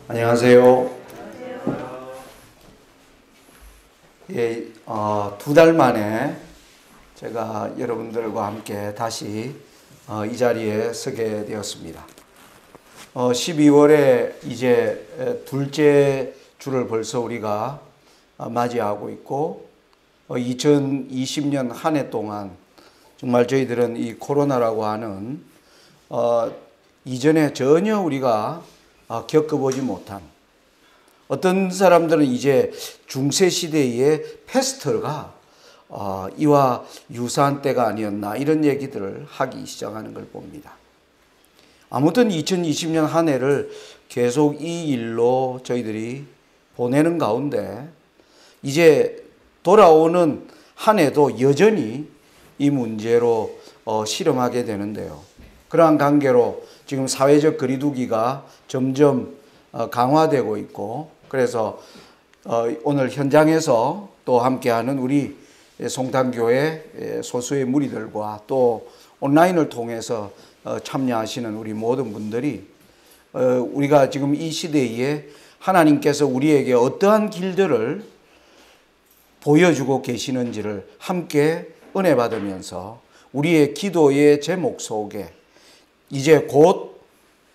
안녕하세요. 예, 2달 만에 제가 여러분들과 함께 다시 이 자리에 서게 되었습니다. 12월에 이제 둘째 주를 벌써 우리가 맞이하고 있고 2020년 한 해 동안 정말 저희들은 이 코로나라고 하는 이전에 전혀 우리가 겪어보지 못한, 어떤 사람들은 이제 중세시대의 패스트가 이와 유사한 때가 아니었나 이런 얘기들을 하기 시작하는 걸 봅니다. 아무튼 2020년 한 해를 계속 이 일로 저희들이 보내는 가운데 이제 돌아오는 한 해도 여전히 이 문제로 실험하게 되는데요. 그러한 관계로 지금 사회적 거리두기가 점점 강화되고 있고, 그래서 오늘 현장에서 또 함께하는 우리 송탄교회 소수의 무리들과 또 온라인을 통해서 참여하시는 우리 모든 분들이 우리가 지금 이 시대에 하나님께서 우리에게 어떠한 길들을 보여주고 계시는지를 함께 은혜 받으면서 우리의 기도의 제목 속에 이제 곧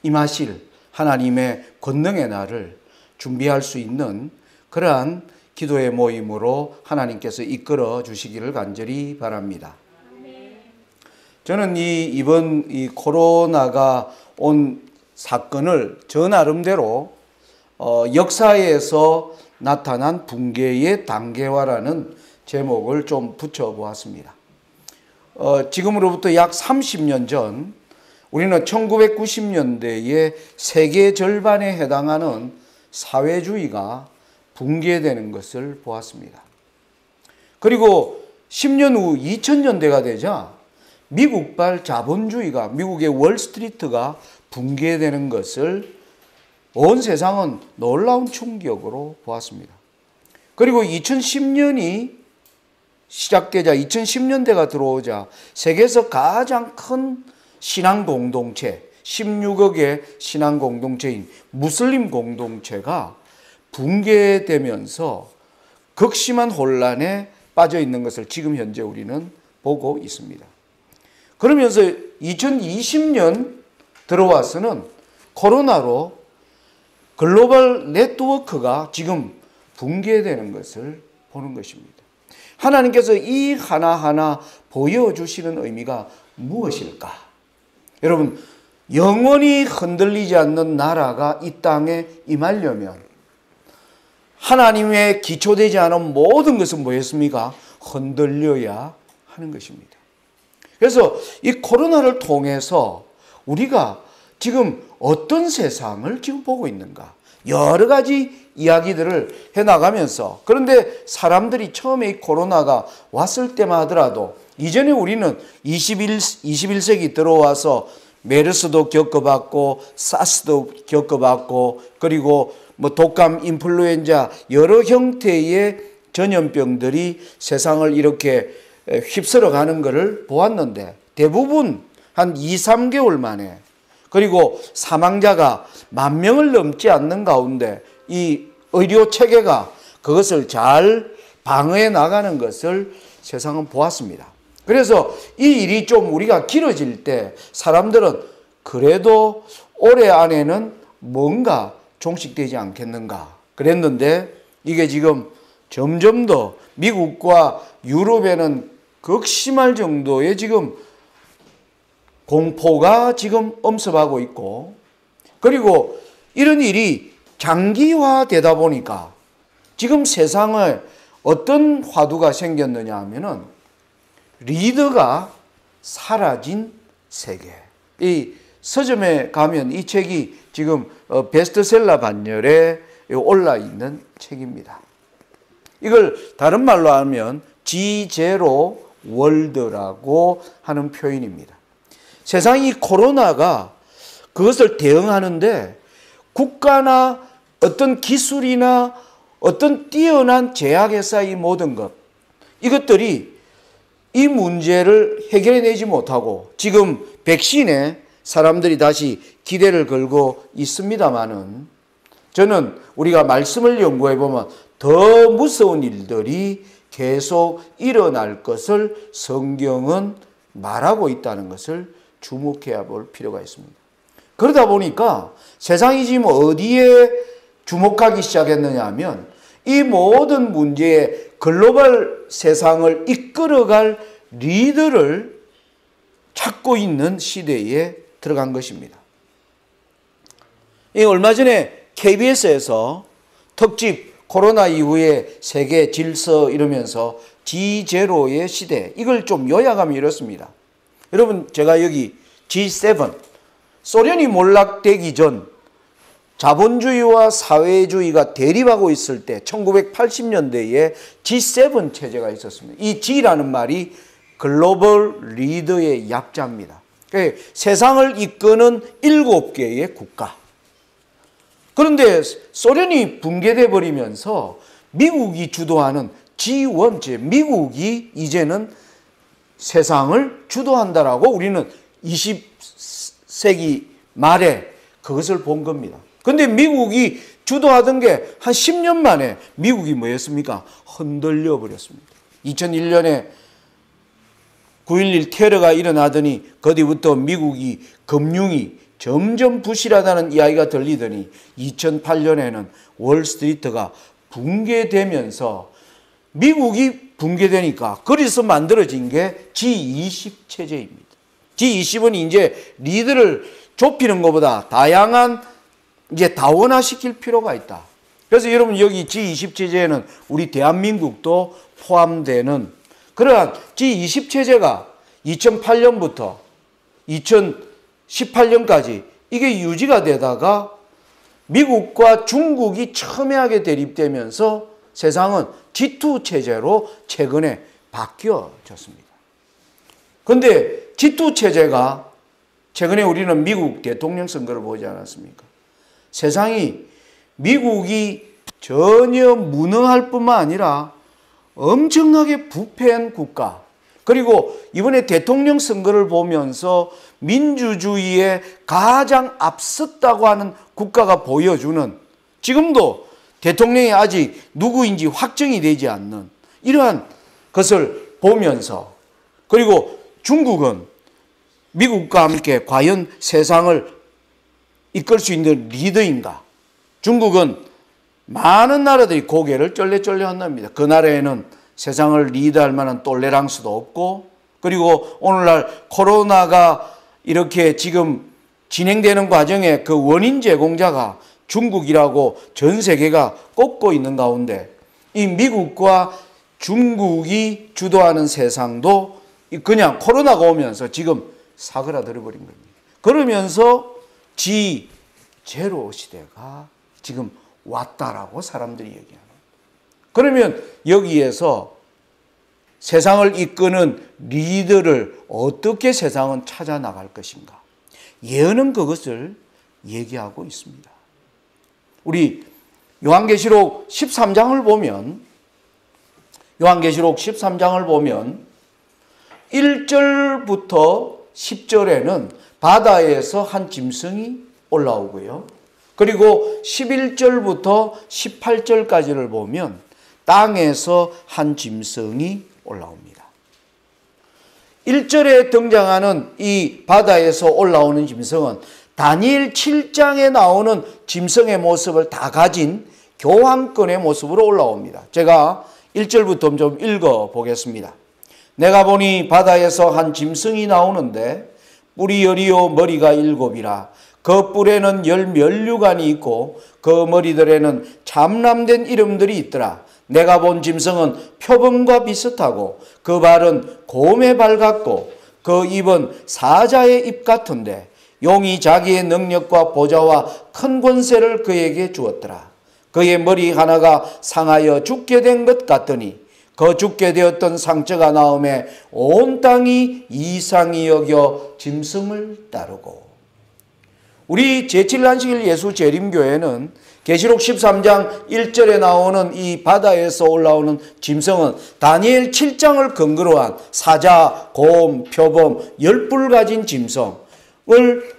임하실 하나님의 권능의 날을 준비할 수 있는 그러한 기도의 모임으로 하나님께서 이끌어 주시기를 간절히 바랍니다. 저는 이번 코로나가 온 사건을 저 나름대로 역사에서 나타난 붕괴의 단계화라는 제목을 좀 붙여보았습니다. 지금으로부터 약 30년 전 우리는 1990년대의 세계 절반에 해당하는 사회주의가 붕괴되는 것을 보았습니다. 그리고 10년 후 2000년대가 되자 미국발 자본주의가, 미국의 월스트리트가 붕괴되는 것을 온 세상은 놀라운 충격으로 보았습니다. 그리고 2010년이 시작되자, 2010년대가 들어오자 세계에서 가장 큰 신앙 공동체, 16억의 신앙 공동체인 무슬림 공동체가 붕괴되면서 극심한 혼란에 빠져 있는 것을 지금 현재 우리는 보고 있습니다. 그러면서 2020년 들어와서는 코로나로 글로벌 네트워크가 지금 붕괴되는 것을 보는 것입니다. 하나님께서 이 하나하나 보여주시는 의미가 무엇일까? 여러분, 영원히 흔들리지 않는 나라가 이 땅에 임하려면 하나님의 기초되지 않은 모든 것은 뭐였습니까? 흔들려야 하는 것입니다. 그래서 이 코로나를 통해서 우리가 지금 어떤 세상을 지금 보고 있는가? 여러 가지 이야기들을 해나가면서, 그런데 사람들이 처음에 이 코로나가 왔을 때만 하더라도 이전에 우리는 21세기 들어와서 메르스도 겪어봤고 사스도 겪어봤고, 그리고 독감, 인플루엔자 여러 형태의 전염병들이 세상을 이렇게 휩쓸어 가는 것을 보았는데 대부분 한 2, 3개월 만에, 그리고 사망자가 10,000명을 넘지 않는 가운데 이 의료 체계가 그것을 잘 방어해 나가는 것을 세상은 보았습니다. 그래서 이 일이 좀 우리가 길어질 때 사람들은 그래도 올해 안에는 뭔가 종식되지 않겠는가 그랬는데, 이게 지금 점점 더 미국과 유럽에는 극심할 정도의 지금 공포가 지금 엄습하고 있고, 그리고 이런 일이 장기화되다 보니까 지금 세상에 어떤 화두가 생겼느냐 하면은 리더가 사라진 세계. 이 서점에 가면 이 책이 지금 베스트셀러 반열에 올라 있는 책입니다. 이걸 다른 말로 하면 지제로 월드라고 하는 표현입니다. 세상이 코로나가 그것을 대응하는데 국가나 어떤 기술이나 어떤 뛰어난 제약회사의 모든 것, 이것들이 이 문제를 해결해내지 못하고 지금 백신에 사람들이 다시 기대를 걸고 있습니다마는 저는 우리가 말씀을 연구해 보면 더 무서운 일들이 계속 일어날 것을 성경은 말하고 있다는 것을 주목해야 볼 필요가 있습니다. 그러다 보니까 세상이 지금 어디에 주목하기 시작했느냐 하면 이 모든 문제에 글로벌 세상을 이끌어갈 리더를 찾고 있는 시대에 들어간 것입니다. 얼마 전에 KBS에서 특집 코로나 이후의 세계 질서 이러면서 G0의 시대, 이걸 좀 요약하면 이렇습니다. 여러분, 제가 여기 G7, 소련이 몰락되기 전 자본주의와 사회주의가 대립하고 있을 때 1980년대에 G7 체제가 있었습니다. 이 G라는 말이 글로벌 리더의 약자입니다. 세상을 이끄는 7개의 국가. 그런데 소련이 붕괴돼 버리면서 미국이 주도하는 G1, 미국이 이제는 세상을 주도한다라고 우리는 20세기 말에 그것을 본 겁니다. 그런데 미국이 주도하던 게 한 10년 만에 미국이 뭐였습니까? 흔들려 버렸습니다. 2001년에 9.11 테러가 일어나더니 그 뒤부터 미국이 금융이 점점 부실하다는 이야기가 들리더니 2008년에는 월스트리트가 붕괴되면서 미국이 붕괴되니까 그래서 만들어진 게 G20 체제입니다. G20은 이제 리더를 좁히는 것보다 다양한 이제 다원화시킬 필요가 있다. 그래서 여러분 여기 G20 체제에는 우리 대한민국도 포함되는 그러한 G20 체제가 2008년부터 2018년까지 이게 유지가 되다가 미국과 중국이 첨예하게 대립되면서 세상은 G2 체제로 최근에 바뀌어졌습니다. 그런데 G2 체제가 최근에 우리는 미국 대통령 선거를 보지 않았습니까? 세상이 미국이 전혀 무능할 뿐만 아니라 엄청나게 부패한 국가, 그리고 이번에 대통령 선거를 보면서 민주주의에 가장 앞섰다고 하는 국가가 보여주는, 지금도 대통령이 아직 누구인지 확정이 되지 않는 이러한 것을 보면서, 그리고 중국은 미국과 함께 과연 세상을 이끌 수 있는 리더인가? 중국은 많은 나라들이 고개를 쫄래쫄래 한답니다. 그 나라에는 세상을 리드할 만한 톨레랑스도 없고, 그리고 오늘날 코로나가 이렇게 지금 진행되는 과정에 그 원인 제공자가 중국이라고 전 세계가 꼽고 있는 가운데 이 미국과 중국이 주도하는 세상도 그냥 코로나가 오면서 지금 사그라들어 버린 겁니다. 그러면서 G0 시대가 지금 왔다라고 사람들이 얘기하는. 그러면 여기에서 세상을 이끄는 리더를 어떻게 세상은 찾아 나갈 것인가? 예언은 그것을 얘기하고 있습니다. 우리 요한계시록 13장을 보면 1절부터 10절에는 바다에서 한 짐승이 올라오고요. 그리고 11절부터 18절까지를 보면 땅에서 한 짐승이 올라옵니다. 1절에 등장하는 이 바다에서 올라오는 짐승은 다니엘 7장에 나오는 짐승의 모습을 다 가진 교황권의 모습으로 올라옵니다. 제가 1절부터 좀 읽어보겠습니다. 내가 보니 바다에서 한 짐승이 나오는데 뿔이 열이요 머리가 7이라. 그 뿔에는 10면류관이 있고 그 머리들에는 참람된 이름들이 있더라. 내가 본 짐승은 표범과 비슷하고 그 발은 곰의 발 같고 그 입은 사자의 입 같은데 용이 자기의 능력과 보좌와 큰 권세를 그에게 주었더라. 그의 머리 하나가 상하여 죽게 된 것 같더니 그 죽게 되었던 상처가 나음에 온 땅이 이상히 여겨 짐승을 따르고. 우리 제7안식일 예수 재림교회는 계시록 13장 1절에 나오는 이 바다에서 올라오는 짐승은 다니엘 7장을 근거로 한 사자, 곰, 표범, 10뿔 가진 짐승을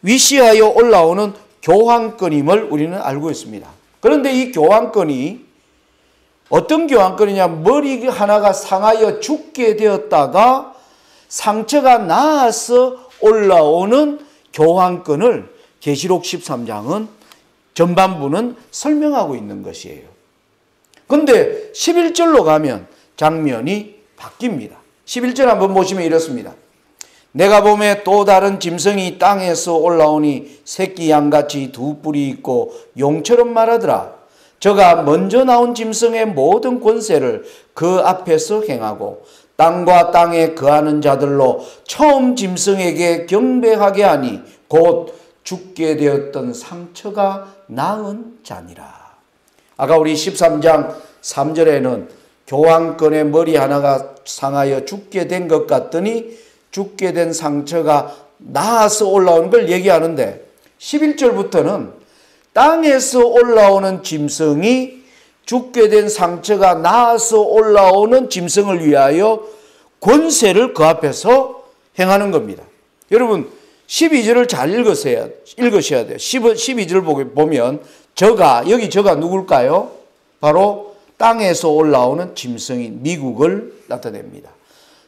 위시하여 올라오는 교황권임을 우리는 알고 있습니다. 그런데 이 교황권이 어떤 교황권이냐, 머리 하나가 상하여 죽게 되었다가 상처가 나아서 올라오는 교황권을 계시록 13장은 전반부는 설명하고 있는 것이에요. 그런데 11절로 가면 장면이 바뀝니다. 11절 한번 보시면 이렇습니다. 내가 보매 또 다른 짐승이 땅에서 올라오니 새끼 양같이 두 뿔이 있고 용처럼 말하더라. 저가 먼저 나온 짐승의 모든 권세를 그 앞에서 행하고 땅과 땅에 거하는 자들로 처음 짐승에게 경배하게 하니 곧 죽게 되었던 상처가 나은 자니라. 아까 우리 13장 3절에는 교황권의 머리 하나가 상하여 죽게 된 것 같더니 죽게 된 상처가 나아서 올라오는 걸 얘기하는데 11절부터는 땅에서 올라오는 짐승이 죽게 된 상처가 나아서 올라오는 짐승을 위하여 권세를 그 앞에서 행하는 겁니다. 여러분 12절을 잘 읽으셔야 돼요. 12절 보면 여기 저가 누굴까요? 바로 땅에서 올라오는 짐승인 미국을 나타냅니다.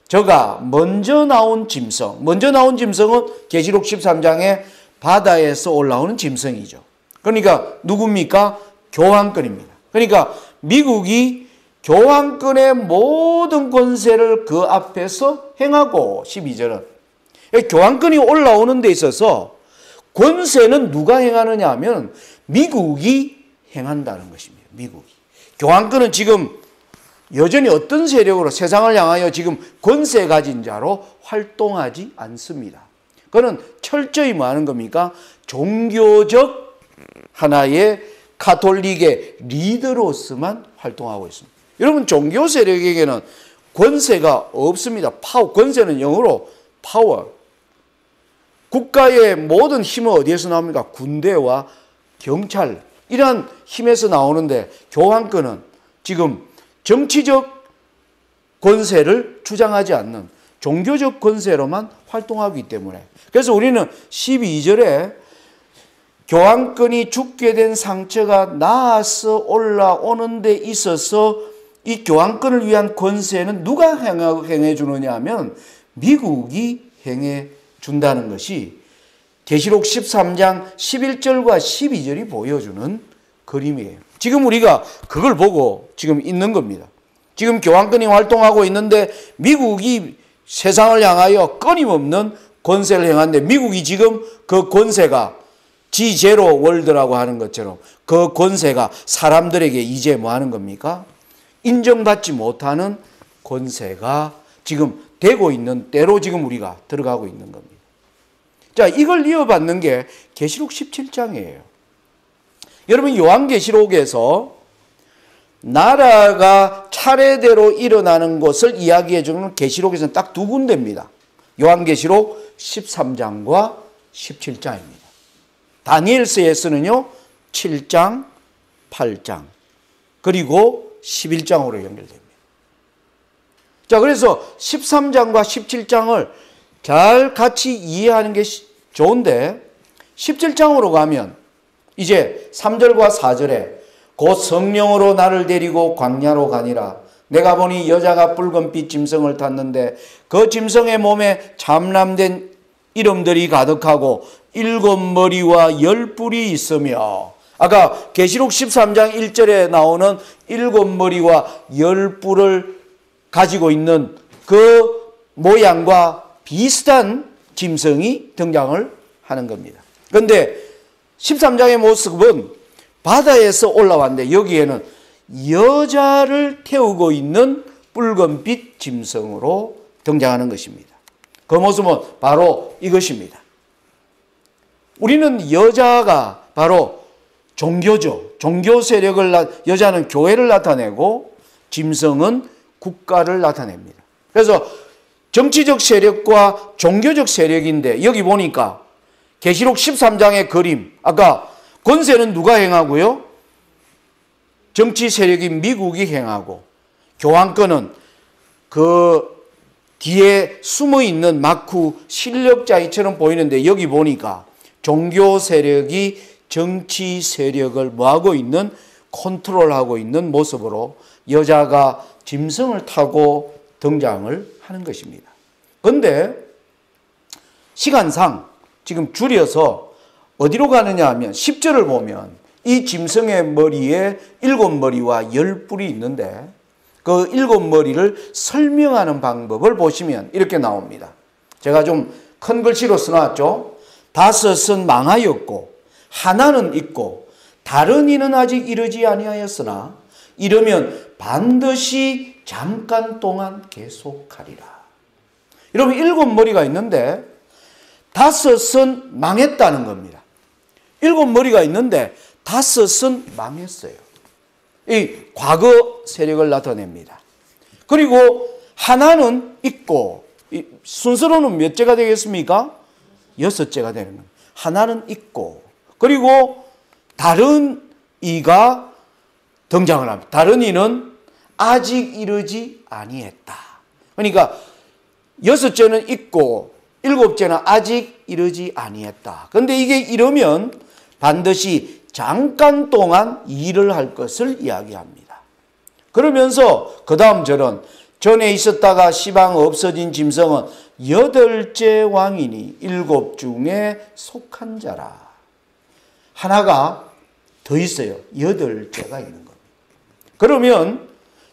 저가 먼저 나온 짐승은 계시록 13장에 바다에서 올라오는 짐승이죠. 그러니까 누굽니까? 교황권입니다. 그러니까 미국이 교황권의 모든 권세를 그 앞에서 행하고 12절은 교황권이 올라오는 데 있어서 권세는 누가 행하느냐 하면 미국이 행한다는 것입니다. 미국이. 교황권은 지금 여전히 어떤 세력으로 세상을 향하여 지금 권세 가진 자로 활동하지 않습니다. 그는 철저히 뭐 하는 겁니까? 종교적 하나의 가톨릭의 리더로서만 활동하고 있습니다. 여러분 종교 세력에게는 권세가 없습니다. 권세는 영어로 파워. 국가의 모든 힘은 어디에서 나옵니까? 군대와 경찰 이러한 힘에서 나오는데 교황권은 지금 정치적 권세를 주장하지 않는 종교적 권세로만 활동하기 때문에 그래서 우리는 12절에 교황권이 죽게 된 상처가 나아서 올라오는 데 있어서 이 교황권을 위한 권세는 누가 행해 주느냐 하면 미국이 행해 준다는 것이 계시록 13장 11절과 12절이 보여주는 그림이에요. 지금 우리가 그걸 보고 지금 있는 겁니다. 지금 교황권이 활동하고 있는데 미국이 세상을 향하여 끊임없는 권세를 행하는데 미국이 지금 그 권세가 지제로 월드라고 하는 것처럼 그 권세가 사람들에게 이제 뭐 하는 겁니까? 인정받지 못하는 권세가 지금 되고 있는 때로 지금 우리가 들어가고 있는 겁니다. 자, 이걸 이어받는 게 계시록 17장이에요. 여러분 요한계시록에서 나라가 차례대로 일어나는 것을 이야기해 주는 계시록에서는 딱 두 군데입니다. 요한계시록 13장과 17장입니다. 다니엘서에서는요 7장, 8장 그리고 11장으로 연결됩니다. 자, 그래서 13장과 17장을 잘 같이 이해하는 게 좋은데 17장으로 가면 이제 3절과 4절에 곧 성령으로 나를 데리고 광야로 가니라. 내가 보니 여자가 붉은빛 짐승을 탔는데 그 짐승의 몸에 참람된 이름들이 가득하고 7머리와 10뿔이 있으며 아까 계시록 13장 1절에 나오는 7머리와 10뿔을 가지고 있는 그 모양과 비슷한 짐승이 등장을 하는 겁니다. 그런데 13장의 모습은 바다에서 올라왔는데 여기에는 여자를 태우고 있는 붉은빛 짐승으로 등장하는 것입니다. 그 모습은 바로 이것입니다. 우리는 여자가 바로 종교죠. 종교 세력을 여자는 교회를 나타내고 짐승은 국가를 나타냅니다. 그래서 정치적 세력과 종교적 세력인데 여기 보니까 계시록 13장의 그림 아까 권세는 누가 행하고요? 정치 세력인 미국이 행하고 교황권은 그 뒤에 숨어있는 마쿠 실력자이처럼 보이는데 여기 보니까 종교 세력이 정치 세력을 뭐하고 있는, 컨트롤하고 있는 모습으로 여자가 짐승을 타고 등장을 하는 것입니다. 그런데 시간상 지금 줄여서 어디로 가느냐 하면 10절을 보면 이 짐승의 머리에 7머리와 10뿔이 있는데 그 7머리를 설명하는 방법을 보시면 이렇게 나옵니다. 제가 좀 큰 글씨로 써놨죠. 5은 망하였고 하나는 있고 다른 이는 아직 이르지 아니하였으나 이르면 반드시 잠깐 동안 계속하리라. 여러분 7머리가 있는데 5은 망했다는 겁니다. 7머리가 있는데 5은 망했어요. 이 과거 세력을 나타냅니다. 그리고 하나는 있고, 순서로는 몇 제가 되겠습니까? 6제가 되는 겁니다. 하나는 있고, 그리고 다른 이가 등장을 합니다. 다른 이는 아직 이르지 아니했다. 그러니까 6제는 있고 7제는 아직 이르지 아니했다. 그런데 이게 이르면 반드시 잠깐 동안 일을 할 것을 이야기합니다. 그러면서 그 다음 절은 전에 있었다가 시방 없어진 짐승은 8째 왕이니 7 중에 속한 자라. 하나가 더 있어요. 8제가 있는 겁니다. 그러면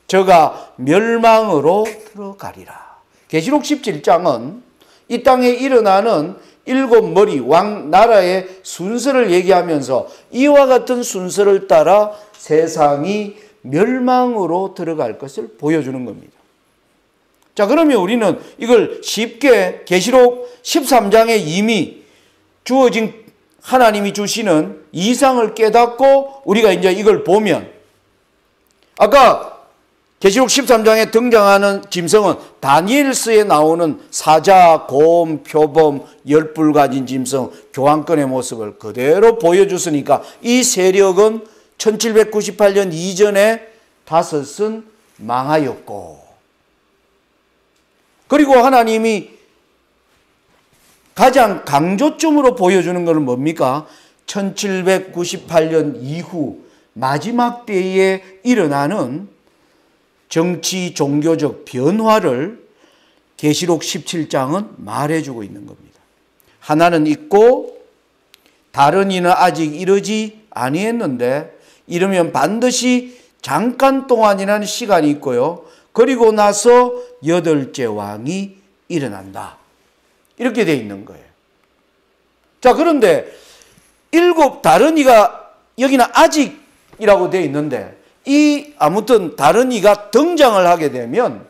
저가 멸망으로 들어가리라. 계시록 17장은 이 땅에 일어나는 7머리 왕 나라의 순서를 얘기하면서 이와 같은 순서를 따라 세상이 멸망으로 들어갈 것을 보여주는 겁니다. 자, 그러면 우리는 이걸 쉽게 계시록 13장에 이미 주어진 하나님이 주시는 이상을 깨닫고 우리가 이제 이걸 보면 아까 계시록 13장에 등장하는 짐승은 다니엘서에 나오는 사자, 곰, 표범, 10뿔 가진 짐승, 교황권의 모습을 그대로 보여줬으니까 이 세력은 1798년 이전에 5은 망하였고, 그리고 하나님이 가장 강조점으로 보여주는 것은 뭡니까? 1798년 이후 마지막 때에 일어나는 정치 종교적 변화를 계시록 17장은 말해주고 있는 겁니다. 하나는 있고 다른 이는 아직 이르지 아니했는데 이르면 반드시 잠깐 동안이라는 시간이 있고요. 그리고 나서 8째 왕이 일어난다. 이렇게 돼 있는 거예요. 자, 그런데 7 다른 이가 여기는 아직이라고 돼 있는데 아무튼 다른 이가 등장을 하게 되면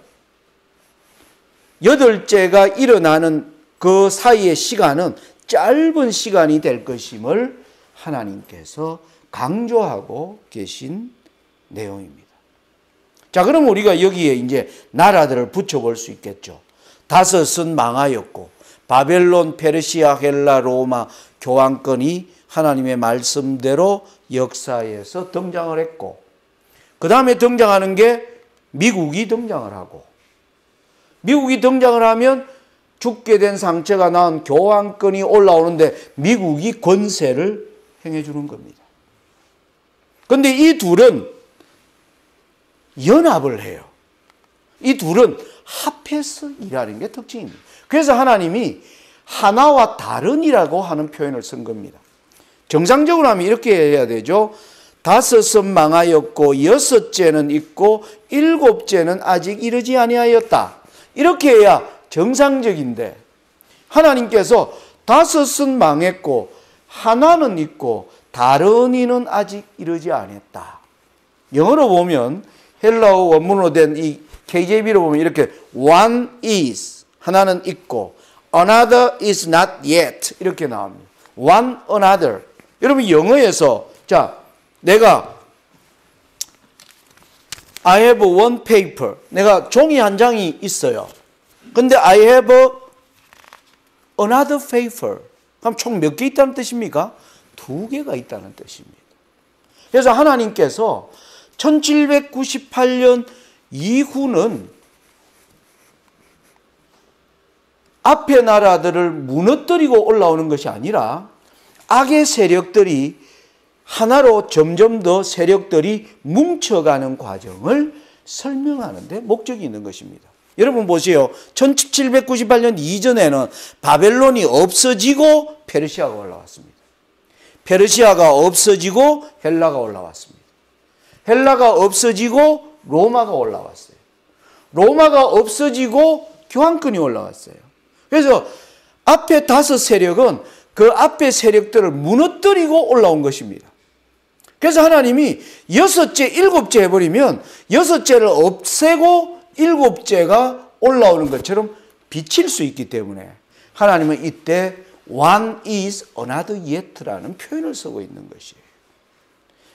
8째가 일어나는 그 사이의 시간은 짧은 시간이 될 것임을 하나님께서 강조하고 계신 내용입니다. 자, 그럼 우리가 여기에 이제 나라들을 붙여볼 수 있겠죠. 5은 망하였고 바벨론, 페르시아, 헬라, 로마 교황권이 하나님의 말씀대로 역사에서 등장을 했고, 그 다음에 등장하는 게 미국이 등장을 하고, 미국이 등장을 하면 죽게 된 상처가 낳은 교황권이 올라오는데 미국이 권세를 행해주는 겁니다. 그런데 이 둘은 연합을 해요. 이 둘은 합해서 일하는 게 특징입니다. 그래서 하나님이 하나와 다른이라고 하는 표현을 쓴 겁니다. 정상적으로 하면 이렇게 해야 되죠. 5은 망하였고 6째는 있고 7째는 아직 이르지 아니하였다. 이렇게 해야 정상적인데 하나님께서 5은 망했고 하나는 있고 다른 이는 아직 이르지 않았다. 영어로 보면 헬라어 원문으로 된 이 KJV로 보면 이렇게 one is 하나는 있고 another is not yet 이렇게 나옵니다. one another. 여러분 영어에서 자 내가 I have one paper. 내가 종이 한 장이 있어요. 근데 I have another paper. 그럼 총 몇 개 있다는 뜻입니까? 2개가 있다는 뜻입니다. 그래서 하나님께서 1798년 이후는 앞의 나라들을 무너뜨리고 올라오는 것이 아니라 악의 세력들이 하나로 점점 더 세력들이 뭉쳐가는 과정을 설명하는 데 목적이 있는 것입니다. 여러분 보세요. 1798년 이전에는 바벨론이 없어지고 페르시아가 올라왔습니다. 페르시아가 없어지고 헬라가 올라왔습니다. 헬라가 없어지고 로마가 올라왔어요. 로마가 없어지고 교황권이 올라왔어요. 그래서 앞에 5 세력은 그 앞에 세력들을 무너뜨리고 올라온 것입니다. 그래서 하나님이 6째, 7째 해버리면 6째를 없애고 7째가 올라오는 것처럼 비칠 수 있기 때문에 하나님은 이때 one is another yet라는 표현을 쓰고 있는 것이에요.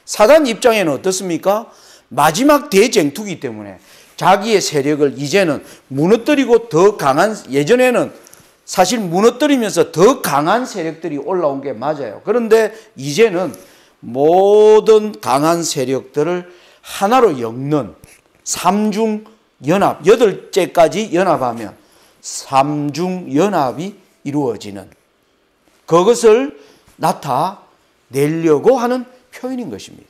사단 입장에는 어떻습니까? 마지막 대쟁투기 때문에 자기의 세력을 이제는 무너뜨리고 더 강한, 예전에는 사실 무너뜨리면서 더 강한 세력들이 올라온 게 맞아요. 그런데 이제는 모든 강한 세력들을 하나로 엮는 삼중연합, 8째까지 연합하면 삼중연합이 이루어지는 그것을 나타내려고 하는 표현인 것입니다.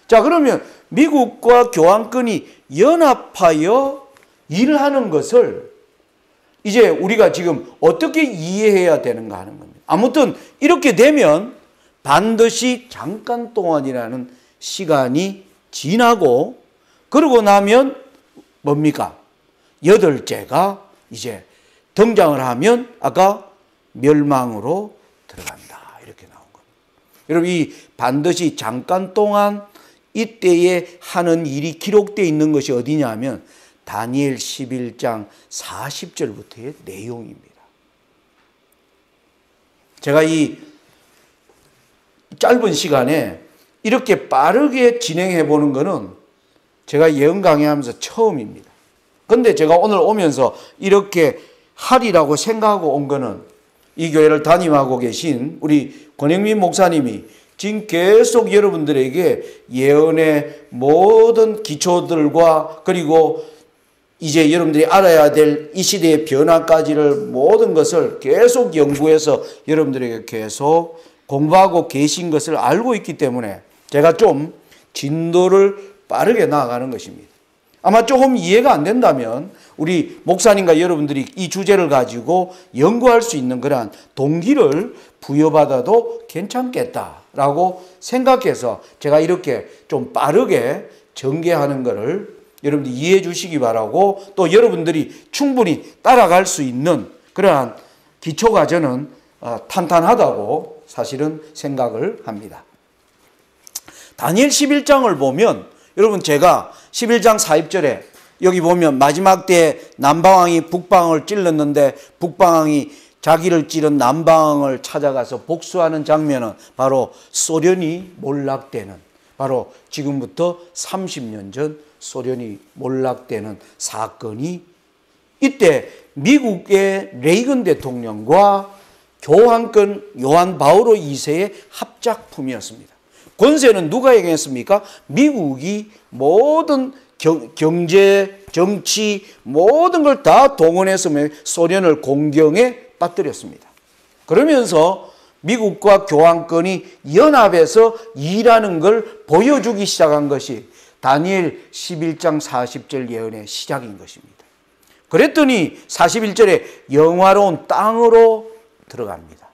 자, 그러면 미국과 교황권이 연합하여 일하는 것을 이제 우리가 지금 어떻게 이해해야 되는가 하는 겁니다. 아무튼 이렇게 되면 반드시 잠깐 동안이라는 시간이 지나고 그러고 나면 뭡니까? 8째가 이제 등장을 하면 아까 멸망으로 들어간다. 이렇게 나온 겁니다. 여러분 이 반드시 잠깐 동안 이때에 하는 일이 기록되어 있는 것이 어디냐면 다니엘 11장 40절부터의 내용입니다. 제가 이 짧은 시간에 이렇게 빠르게 진행해 보는 것은 제가 예언 강의하면서 처음입니다. 그런데 제가 오늘 오면서 이렇게 하리라고 생각하고 온 거는 이 교회를 담임하고 계신 우리 권영민 목사님이 지금 계속 여러분들에게 예언의 모든 기초들과 그리고 이제 여러분들이 알아야 될 이 시대의 변화까지를 모든 것을 계속 연구해서 여러분들에게 계속 공부하고 계신 것을 알고 있기 때문에 제가 좀 진도를 빠르게 나아가는 것입니다. 아마 조금 이해가 안 된다면 우리 목사님과 여러분들이 이 주제를 가지고 연구할 수 있는 그러한 동기를 부여받아도 괜찮겠다라고 생각해서 제가 이렇게 좀 빠르게 전개하는 것을 여러분들이 이해해 주시기 바라고 또 여러분들이 충분히 따라갈 수 있는 그러한 기초가 저는 탄탄하다고 사실은 생각을 합니다. 다니엘 11장을 보면 여러분 제가 11장 40절에 여기 보면 마지막 때에 남방왕이 북방을 찔렀는데 북방왕이 자기를 찌른 남방을 찾아가서 복수하는 장면은 바로 소련이 몰락되는 바로 지금부터 30년 전 소련이 몰락되는 사건이 이때 미국의 레이건 대통령과 교황권 요한 바오로 2세의 합작품이었습니다. 권세는 누가에게 했습니까? 미국이 모든 경제, 정치 모든 걸 다 동원해서 소련을 공경에 빠뜨렸습니다. 그러면서 미국과 교황권이 연합해서 일하는 걸 보여주기 시작한 것이 다니엘 11장 40절 예언의 시작인 것입니다. 그랬더니 41절에 영화로운 땅으로 들어갑니다.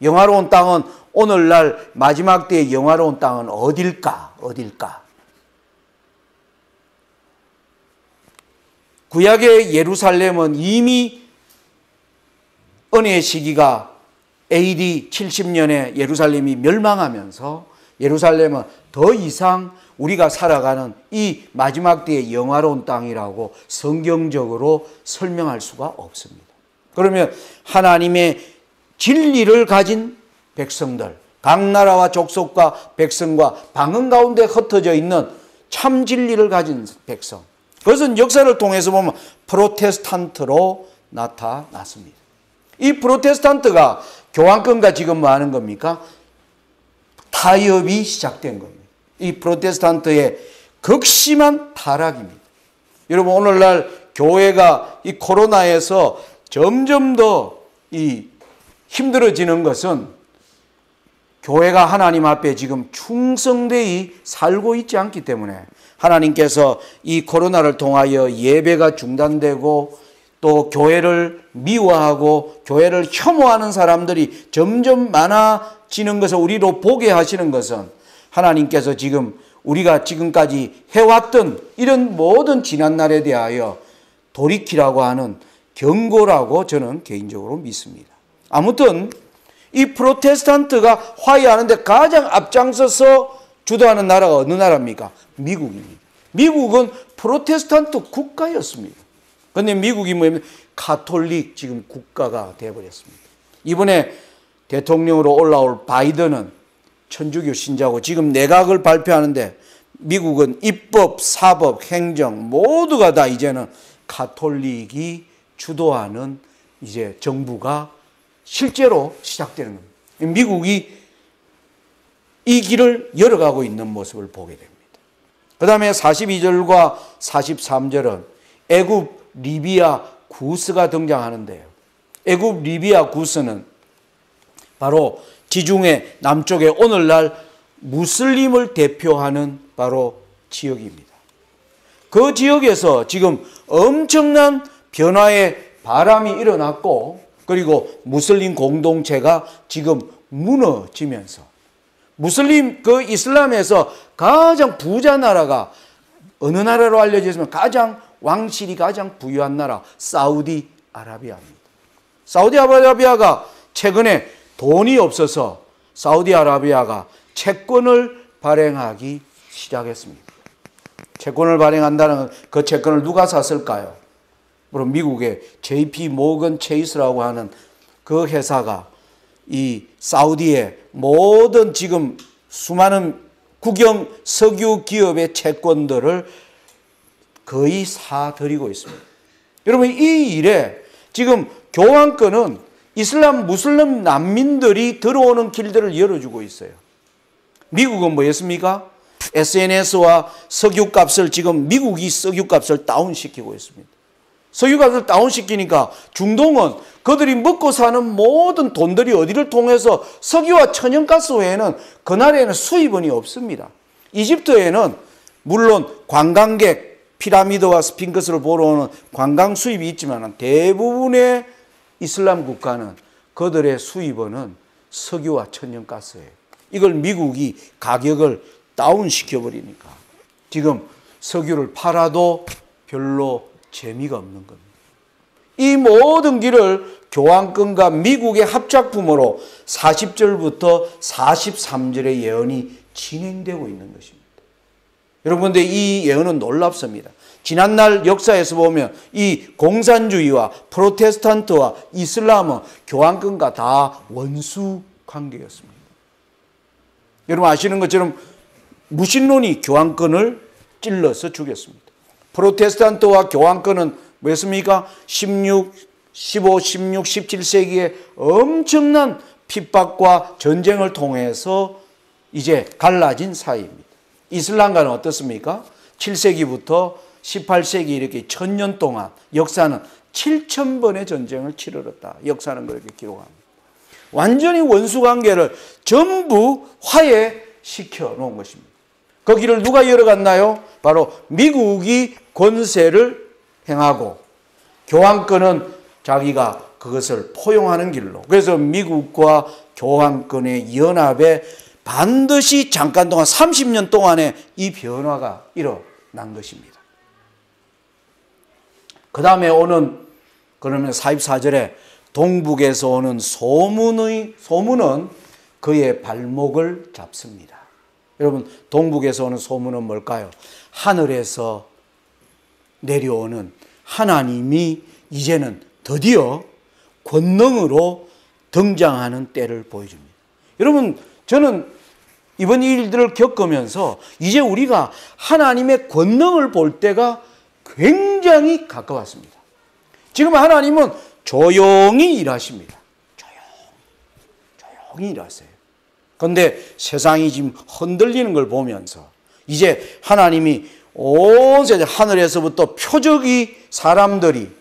영화로운 땅은 오늘날 마지막 때의 영화로운 땅은 어딜까? 어딜까? 구약의 예루살렘은 이미 은혜의 시기가 AD 70년에 예루살렘이 멸망하면서 예루살렘은 더 이상 우리가 살아가는 이 마지막 때의 영화로운 땅이라고 성경적으로 설명할 수가 없습니다. 그러면 하나님의 진리를 가진 백성들, 각 나라와 족속과 백성과 방언 가운데 흩어져 있는 참 진리를 가진 백성. 그것은 역사를 통해서 보면 프로테스탄트로 나타났습니다. 이 프로테스탄트가 교황권과 지금 뭐 하는 겁니까? 타협이 시작된 겁니다. 이 프로테스탄트의 극심한 타락입니다. 여러분 오늘날 교회가 이 코로나에서 점점 더 이 힘들어지는 것은 교회가 하나님 앞에 지금 충성되이 살고 있지 않기 때문에 하나님께서 이 코로나를 통하여 예배가 중단되고 또 교회를 미워하고 교회를 혐오하는 사람들이 점점 많아지는 것을 우리로 보게 하시는 것은 하나님께서 지금 우리가 지금까지 해왔던 이런 모든 지난날에 대하여 돌이키라고 하는 경고라고 저는 개인적으로 믿습니다. 아무튼 이 프로테스탄트가 화해하는 데 가장 앞장서서 주도하는 나라가 어느 나라입니까? 미국입니다. 미국은 프로테스탄트 국가였습니다. 그런데 미국이 뭐냐면 가톨릭 지금 국가가 되어버렸습니다. 이번에 대통령으로 올라올 바이든은 천주교 신자고 지금 내각을 발표하는데 미국은 입법, 사법, 행정 모두가 다 이제는 가톨릭이 주도하는 이제 정부가 실제로 시작되는 겁니다. 미국이 이 길을 열어가고 있는 모습을 보게 됩니다. 그 다음에 42절과 43절은 애굽 리비아 구스가 등장하는데요. 애굽 리비아 구스는 바로 지중해 남쪽에 오늘날 무슬림을 대표하는 바로 지역입니다. 그 지역에서 지금 엄청난 변화의 바람이 일어났고 그리고 무슬림 공동체가 지금 무너지면서 무슬림 그 이슬람에서 가장 부자 나라가 어느 나라로 알려져 있으면 가장 왕실이 가장 부유한 나라 사우디아라비아입니다. 사우디아라비아가 최근에 돈이 없어서 사우디아라비아가 채권을 발행하기 시작했습니다. 채권을 발행한다는 건 그 채권을 누가 샀을까요? 바로 미국의 JP 모건 체이스라고 하는 그 회사가 이 사우디의 모든 지금 수많은 국영 석유 기업의 채권들을 거의 사들이고 있습니다. 여러분 이 일에 지금 교황권은 이슬람 무슬림 난민들이 들어오는 길들을 열어주고 있어요. 미국은 뭐였습니까? SNS와 석유값을 지금 미국이 석유값을 다운시키고 있습니다. 석유값을 다운시키니까 중동은 그들이 먹고 사는 모든 돈들이 어디를 통해서 석유와 천연가스 외에는 그날에는 수입원이 없습니다. 이집트에는 물론 관광객 피라미드와 스핑크스를 보러 오는 관광 수입이 있지만 대부분의 이슬람 국가는 그들의 수입원은 석유와 천연가스예요. 이걸 미국이 가격을 다운시켜버리니까 지금 석유를 팔아도 별로 재미가 없는 겁니다. 이 모든 길을 교황권과 미국의 합작품으로 40절부터 43절의 예언이 진행되고 있는 것입니다. 여러분들 이 예언은 놀랍습니다. 지난날 역사에서 보면 이 공산주의와 프로테스탄트와 이슬람은 교황권과 다 원수 관계였습니다. 여러분 아시는 것처럼 무신론이 교황권을 찔러서 죽였습니다. 프로테스탄트와 교황권은 뭐였습니까? 16, 15, 16, 17세기에 엄청난 핍박과 전쟁을 통해서 이제 갈라진 사이입니다. 이슬람과는 어떻습니까? 7세기부터 18세기 이렇게 1000년 동안 역사는 7000번의 전쟁을 치르렀다. 역사는 그렇게 기록합니다. 완전히 원수관계를 전부 화해시켜 놓은 것입니다. 그 길을 누가 열어갔나요? 바로 미국이 권세를 행하고 교황권은 자기가 그것을 포용하는 길로. 그래서 미국과 교황권의 연합에 반드시 잠깐 동안 30년 동안에 이 변화가 일어난 것입니다. 그 다음에 오는 그러면 44절에 동북에서 오는 소문은 그의 발목을 잡습니다. 여러분 동북에서 오는 소문은 뭘까요? 하늘에서 내려오는 하나님이 이제는 드디어 권능으로 등장하는 때를 보여줍니다. 여러분 저는 이번 일들을 겪으면서 이제 우리가 하나님의 권능을 볼 때가 굉장히 가까웠습니다. 지금 하나님은 조용히 일하십니다. 조용히 일하세요. 그런데 세상이 지금 흔들리는 걸 보면서 이제 하나님이 온 세상 하늘에서부터 표적이 사람들이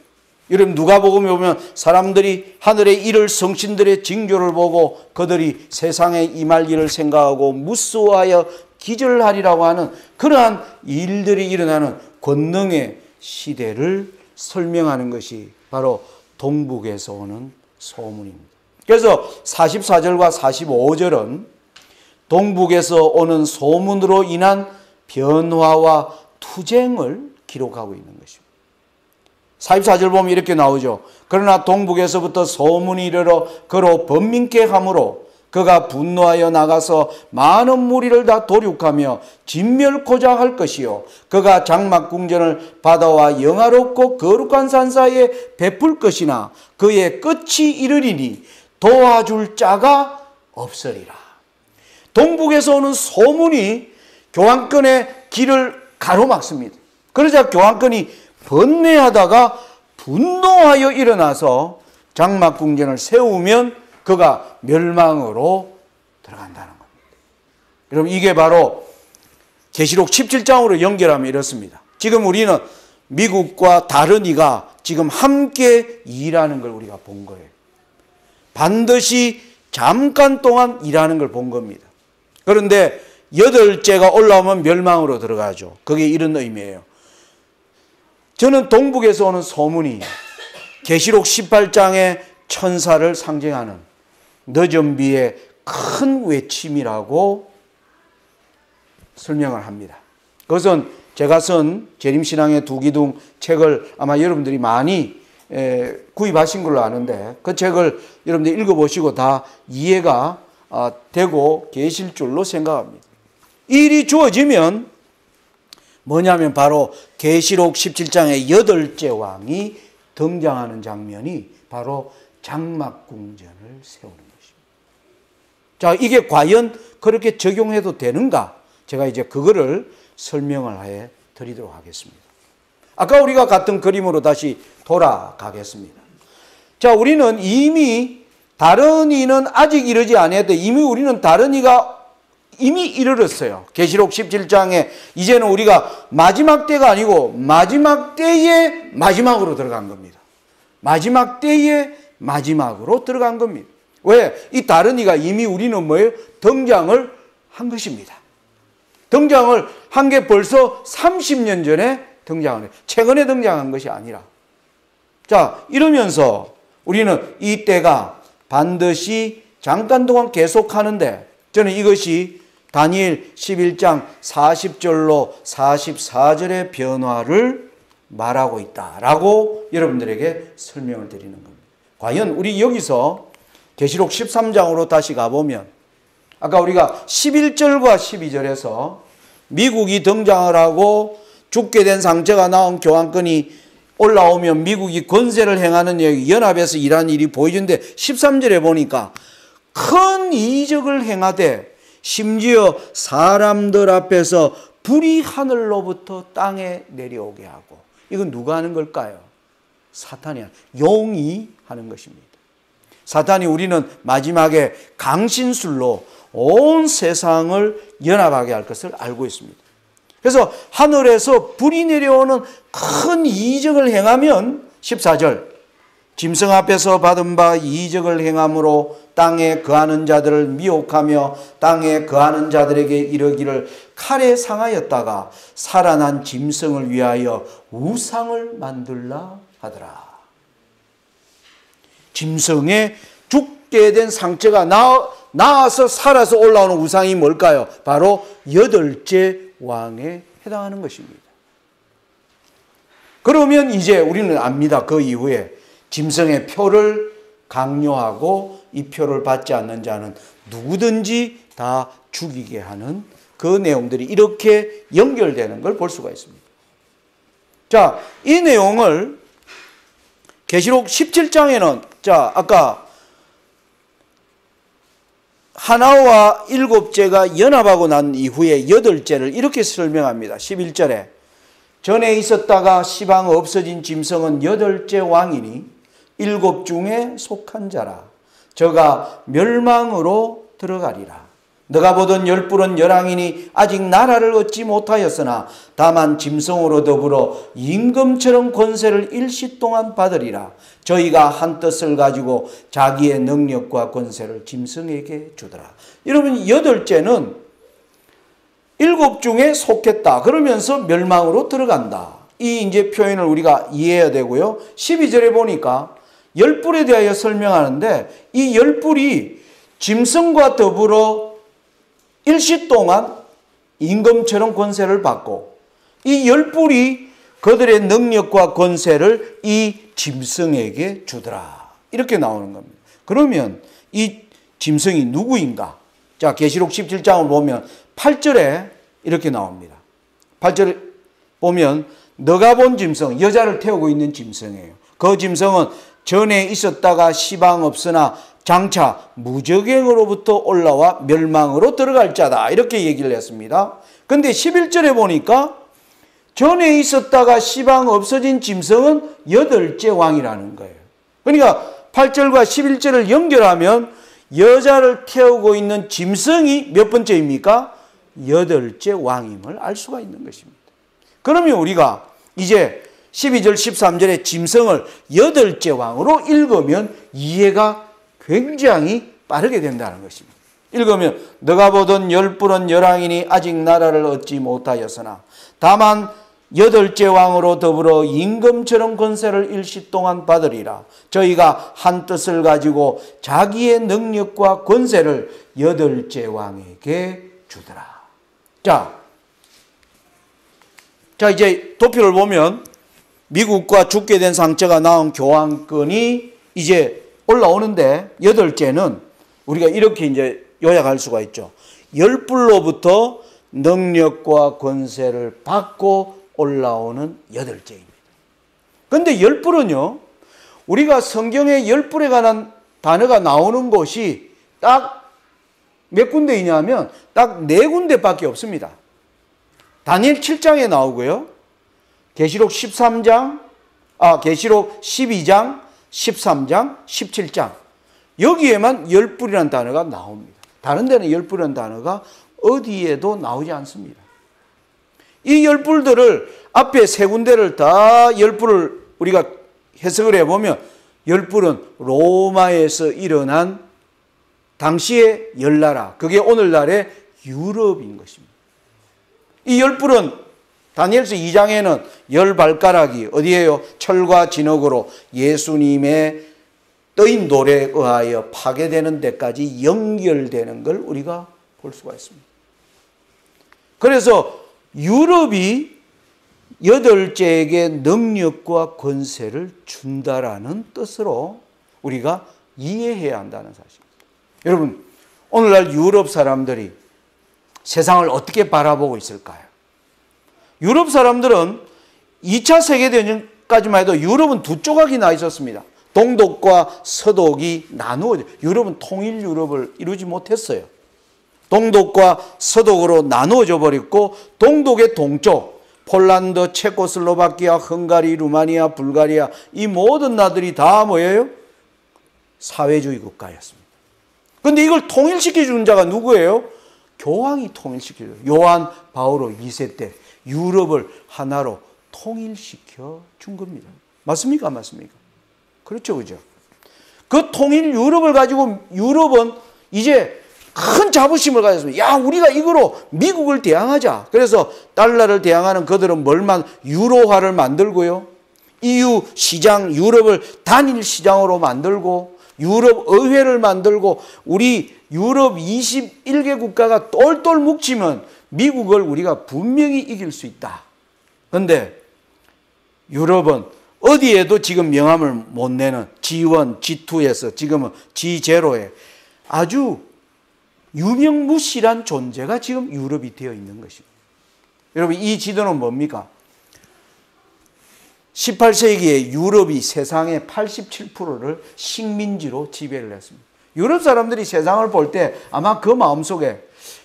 여러분 누가복음에 보면 사람들이 하늘의 일을 성신들의 징조를 보고 그들이 세상에 임할 일을 생각하고 무수하여 기절하리라고 하는 그러한 일들이 일어나는 권능의 시대를 설명하는 것이 바로 동북에서 오는 소문입니다. 그래서 44절과 45절은 동북에서 오는 소문으로 인한 변화와 투쟁을 기록하고 있는 것입니다. 44절 보면 이렇게 나오죠. 그러나 동북에서부터 소문이 이르러 그로 번민케 하므로 그가 분노하여 나가서 많은 무리를 다 도륙하며 진멸코자 할 것이요 그가 장막궁전을 바다와 영화롭고 거룩한 산 사이에 베풀 것이나 그의 끝이 이르리니 도와줄 자가 없으리라. 동북에서 오는 소문이 교황권의 길을 가로막습니다. 그러자 교황권이 번뇌하다가 분노하여 일어나서 장막궁전을 세우면 그가 멸망으로 들어간다는 겁니다. 여러분 이게 바로 계시록 17장으로 연결하면 이렇습니다. 지금 우리는 미국과 다른 이가 지금 함께 일하는 걸 우리가 본 거예요. 반드시 잠깐 동안 일하는 걸 본 겁니다. 그런데 8째가 올라오면 멸망으로 들어가죠. 그게 이런 의미예요. 저는 동북에서 오는 소문이 계시록 18장의 천사를 상징하는 너점비의 큰 외침이라고 설명을 합니다. 그것은 제가 쓴 재림신앙의 두기둥 책을 아마 여러분들이 많이 구입하신 걸로 아는데 그 책을 여러분들이 읽어보시고 다 이해가 되고 계실 줄로 생각합니다. 이 일이 주어지면 뭐냐면 바로 계시록 17장의 8째 왕이 등장하는 장면이 바로 장막궁전을 세우는 것입니다. 자, 이게 과연 그렇게 적용해도 되는가? 제가 이제 그거를 설명을 해 드리도록 하겠습니다. 아까 우리가 갔던 그림으로 다시 돌아가겠습니다. 자, 우리는 이미 다른 이는 아직 이르지 아니했대. 이미 우리는 다른 이가 이미 이르렀어요. 계시록 17장에 이제는 우리가 마지막 때가 아니고 마지막 때의 마지막으로 들어간 겁니다. 마지막 때의 마지막으로 들어간 겁니다. 왜? 이 다른 이가 이미 우리는 뭐예요? 등장을 한 것입니다. 등장을 한 게 벌써 30년 전에 등장을 해요. 최근에 등장한 것이 아니라. 자, 이러면서 우리는 이 때가 반드시 잠깐 동안 계속하는데 저는 이것이 다니엘 11장 40절로 44절의 변화를 말하고 있다라고 여러분들에게 설명을 드리는 겁니다. 과연 우리 여기서 계시록 13장으로 다시 가보면 아까 우리가 11절과 12절에서 미국이 등장을 하고 죽게 된 상처가 나온 교황권이 올라오면 미국이 권세를 행하는 연합에서 일하는 일이 보여주는데 13절에 보니까 큰 이적을 행하되 심지어 사람들 앞에서 불이 하늘로부터 땅에 내려오게 하고 이건 누가 하는 걸까요? 사탄이 용이 하는 것입니다. 사탄이 우리는 마지막에 강신술로 온 세상을 연합하게 할 것을 알고 있습니다. 그래서 하늘에서 불이 내려오는 큰 이적을 행하면 14절 짐승 앞에서 받은 바 이적을 행함으로 땅에 거하는 자들을 미혹하며 땅에 거하는 자들에게 이르기를 칼에 상하였다가 살아난 짐승을 위하여 우상을 만들라 하더라. 짐승의 죽게 된 상처가 나와서 살아서 올라오는 우상이 뭘까요? 바로 8째 왕에 해당하는 것입니다. 그러면 이제 우리는 압니다. 그 이후에 짐승의 표를 강요하고 이 표를 받지 않는 자는 누구든지 다 죽이게 하는 그 내용들이 이렇게 연결되는 걸 볼 수가 있습니다. 자, 이 내용을 계시록 17장에는 자, 아까 하나와 7째가 연합하고 난 이후에 8째를 이렇게 설명합니다. 11절에 전에 있었다가 시방 없어진 짐승은 8째 왕이니 7 중에 속한 자라. 저가 멸망으로 들어가리라. 너가 보던 열불은 열왕이니 아직 나라를 얻지 못하였으나 다만 짐승으로 더불어 임금처럼 권세를 일시 동안 받으리라. 저희가 한 뜻을 가지고 자기의 능력과 권세를 짐승에게 주더라. 여러분, 여덟째는 일곱 중에 속했다. 그러면서 멸망으로 들어간다. 이 이제 표현을 우리가 이해해야 되고요. 12절에 보니까 열불에 대하여 설명하는데 이 열불이 짐승과 더불어 일시 동안 임금처럼 권세를 받고 이 열불이 그들의 능력과 권세를 이 짐승에게 주더라. 이렇게 나오는 겁니다. 그러면 이 짐승이 누구인가? 자, 계시록 17장을 보면 8절에 이렇게 나옵니다. 8절에 보면 너가 본 짐승, 여자를 태우고 있는 짐승이에요. 그 짐승은 전에 있었다가 시방 없으나 장차 무적행으로부터 올라와 멸망으로 들어갈 자다. 이렇게 얘기를 했습니다. 근데 11절에 보니까 전에 있었다가 시방 없어진 짐승은 여덟째 왕이라는 거예요. 그러니까 8절과 11절을 연결하면 여자를 태우고 있는 짐승이 몇 번째입니까? 여덟째 왕임을 알 수가 있는 것입니다. 그러면 우리가 이제 12절 13절에 짐승을 여덟째 왕으로 읽으면 이해가 굉장히 빠르게 된다는 것입니다. 읽으면 너가 보던 열불은 열왕이니 아직 나라를 얻지 못하였으나 다만 여덟째 왕으로 더불어 임금처럼 권세를 일시 동안 받으리라. 저희가 한 뜻을 가지고 자기의 능력과 권세를 여덟째 왕에게 주더라. 자, 이제 도표를 보면 미국과 죽게 된 상처가 낳은 교황권이 이제 올라오는데 여덟째는 우리가 이렇게 이제 요약할 수가 있죠. 열불로부터 능력과 권세를 받고 올라오는 여덟째입니다. 그런데 열불은요, 우리가 성경에 열불에 관한 단어가 나오는 곳이 딱 몇 군데이냐면 딱 네 군데밖에 없습니다. 다니엘 7장에 나오고요. 계시록 12장, 13장, 17장. 여기에만 열불이라는 단어가 나옵니다. 다른 데는 열불이라는 단어가 어디에도 나오지 않습니다. 이 열불들을 앞에 세 군데를 다 열불을 우리가 해석을 해보면 열불은 로마에서 일어난 당시의 열나라, 그게 오늘날의 유럽인 것입니다. 이 열불은 다니엘서 2장에는 열 발가락이 어디에요? 철과 진흙으로 예수님의 떠인 돌에 의하여 파괴되는 데까지 연결되는 걸 우리가 볼 수가 있습니다. 그래서 유럽이 여덟째에게 능력과 권세를 준다라는 뜻으로 우리가 이해해야 한다는 사실입니다. 여러분, 오늘날 유럽 사람들이 세상을 어떻게 바라보고 있을까요? 유럽 사람들은 2차 세계대전까지만 해도 유럽은 두 조각이 나 있었습니다. 동독과 서독이 나누어져. 유럽은 통일 유럽을 이루지 못했어요. 동독과 서독으로 나누어져 버렸고 동독의 동쪽, 폴란드, 체코슬로바키아, 헝가리, 루마니아, 불가리아 이 모든 나라들이 다 뭐예요? 사회주의 국가였습니다. 그런데 이걸 통일시켜 준 자가 누구예요? 교황이 통일시켜 준 요한 바오로 2세 때 유럽을 하나로 통일시켜 준 겁니다. 맞습니까? 안 맞습니까? 그렇죠, 그죠? 그 통일 유럽을 가지고 유럽은 이제 큰 자부심을 가졌습니다. 야, 우리가 이거로 미국을 대항하자. 그래서 달러를 대항하는 그들은 뭘만 유로화를 만들고요. EU 시장, 유럽을 단일 시장으로 만들고 유럽 의회를 만들고 우리 유럽 21개 국가가 똘똘 뭉치면 미국을 우리가 분명히 이길 수 있다. 그런데 유럽은 어디에도 지금 명함을 못 내는 G1, G2에서 지금은 G0에 아주 유명무실한 존재가 지금 유럽이 되어 있는 것입니다. 여러분, 이 지도는 뭡니까? 18세기에 유럽이 세상의 87%를 식민지로 지배를 했습니다. 유럽 사람들이 세상을 볼 때 아마 그 마음속에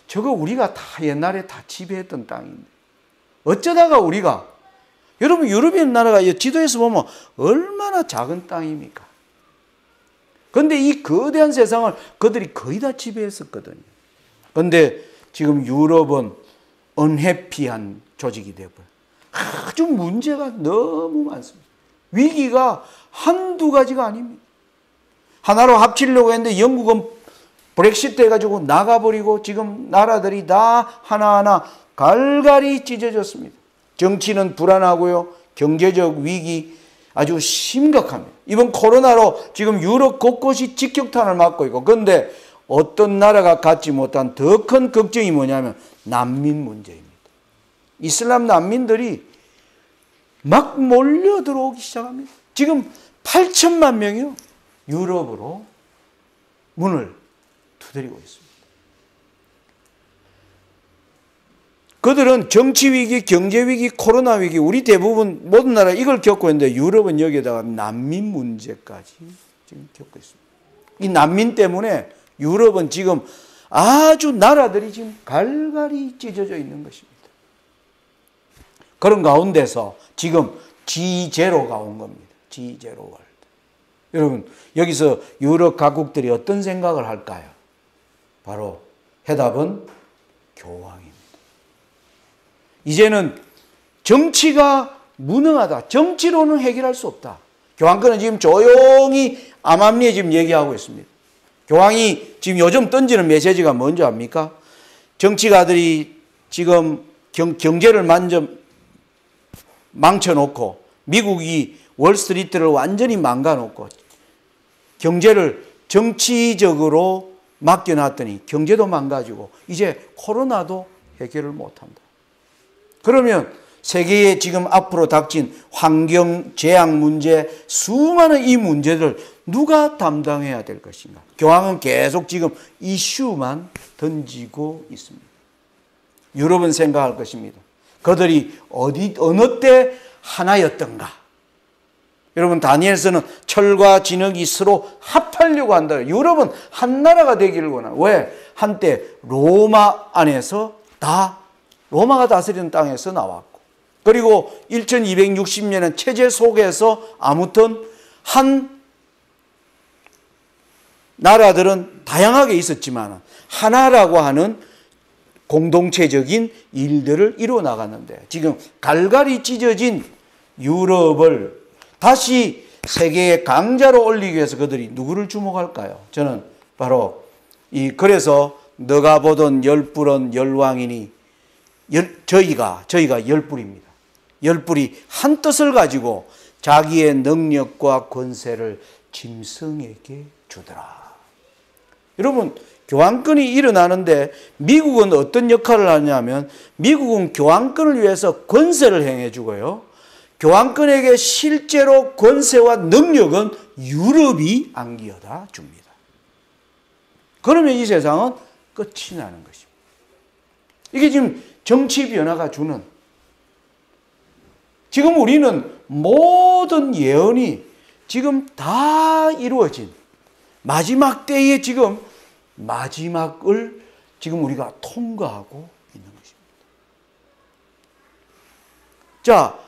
저거 우리가 다 옛날에 다 지배했던 땅인데 어쩌다가 우리가, 여러분 유럽이라는 나라가 지도에서 보면 얼마나 작은 땅입니까? 그런데 이 거대한 세상을 그들이 거의 다 지배했었거든요. 그런데 지금 유럽은 언해피한 조직이 되어버려요. 아주 문제가 너무 많습니다. 위기가 한두 가지가 아닙니다. 하나로 합치려고 했는데 영국은 브렉시트 해가지고 나가버리고 지금 나라들이 다 하나하나 갈갈이 찢어졌습니다. 정치는 불안하고요. 경제적 위기 아주 심각합니다. 이번 코로나로 지금 유럽 곳곳이 직격탄을 맞고 있고, 그런데 어떤 나라가 갖지 못한 더 큰 걱정이 뭐냐면 난민 문제입니다. 이슬람 난민들이 막 몰려 들어오기 시작합니다. 지금 8천만 명이요. 유럽으로 문을 두드리고 있습니다. 그들은 정치 위기, 경제 위기, 코로나 위기, 우리 대부분 모든 나라 이걸 겪고 있는데 유럽은 여기에다가 난민 문제까지 지금 겪고 있습니다. 이 난민 때문에 유럽은 지금 아주 나라들이 지금 갈갈이 찢어져 있는 것입니다. 그런 가운데서 지금 G0가 온 겁니다. G0 월드. 여러분, 여기서 유럽 각국들이 어떤 생각을 할까요? 바로 해답은 교황입니다. 이제는 정치가 무능하다. 정치로는 해결할 수 없다. 교황권은 지금 조용히 암암리에 지금 얘기하고 있습니다. 교황이 지금 요즘 던지는 메시지가 뭔지 압니까? 정치가들이 지금 경제를 망쳐놓고 미국이 월스트리트를 완전히 망가놓고 경제를 정치적으로 맡겨놨더니 경제도 망가지고 이제 코로나도 해결을 못한다. 그러면 세계에 지금 앞으로 닥친 환경, 재앙 문제, 수많은 이 문제를 누가 담당해야 될 것인가? 교황은 계속 지금 이슈만 던지고 있습니다. 유럽은 생각할 것입니다. 그들이 어느 때 하나였던가? 여러분, 다니엘서는 철과 진흙이 서로 합하려고 한다. 유럽은 한 나라가 되기를 원한다. 왜? 한때 로마 안에서 로마가 다스리는 땅에서 나왔고, 그리고 1260년의 체제 속에서 아무튼 한 나라들은 다양하게 있었지만 하나라고 하는 공동체적인 일들을 이루어 나갔는데, 지금 갈갈이 찢어진 유럽을 다시 세계의 강자로 올리기 위해서 그들이 누구를 주목할까요? 저는 바로 그래서 너가 보던 열불은 열왕이니 저희가 열불입니다. 열불이 한 뜻을 가지고 자기의 능력과 권세를 짐승에게 주더라. 여러분, 교황권이 일어나는데 미국은 어떤 역할을 하냐면 미국은 교황권을 위해서 권세를 행해주고요. 교황권에게 실제로 권세와 능력은 유럽이 안기어다 줍니다. 그러면 이 세상은 끝이 나는 것입니다. 이게 지금 정치 변화가 주는, 지금 우리는 모든 예언이 지금 다 이루어진 마지막 때에 지금 마지막을 지금 우리가 통과하고 있는 것입니다. 자,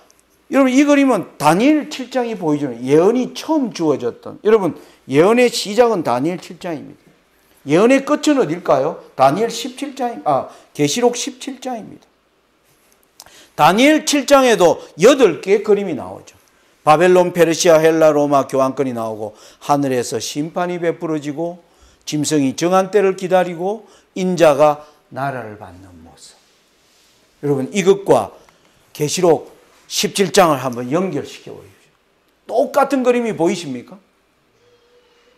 여러분, 이 그림은 다니엘 7장이 보이죠. 예언이 처음 주어졌던, 여러분, 예언의 시작은 다니엘 7장입니다. 예언의 끝은 어딜까요? 다니엘 17장, 계시록 17장입니다. 다니엘 7장에도 8개의 그림이 나오죠. 바벨론, 페르시아, 헬라, 로마 교황권이 나오고 하늘에서 심판이 베풀어지고 짐승이 정한 때를 기다리고 인자가 나라를 받는 모습. 여러분, 이것과 계시록 17장을 한번 연결시켜 보십시오. 똑같은 그림이 보이십니까?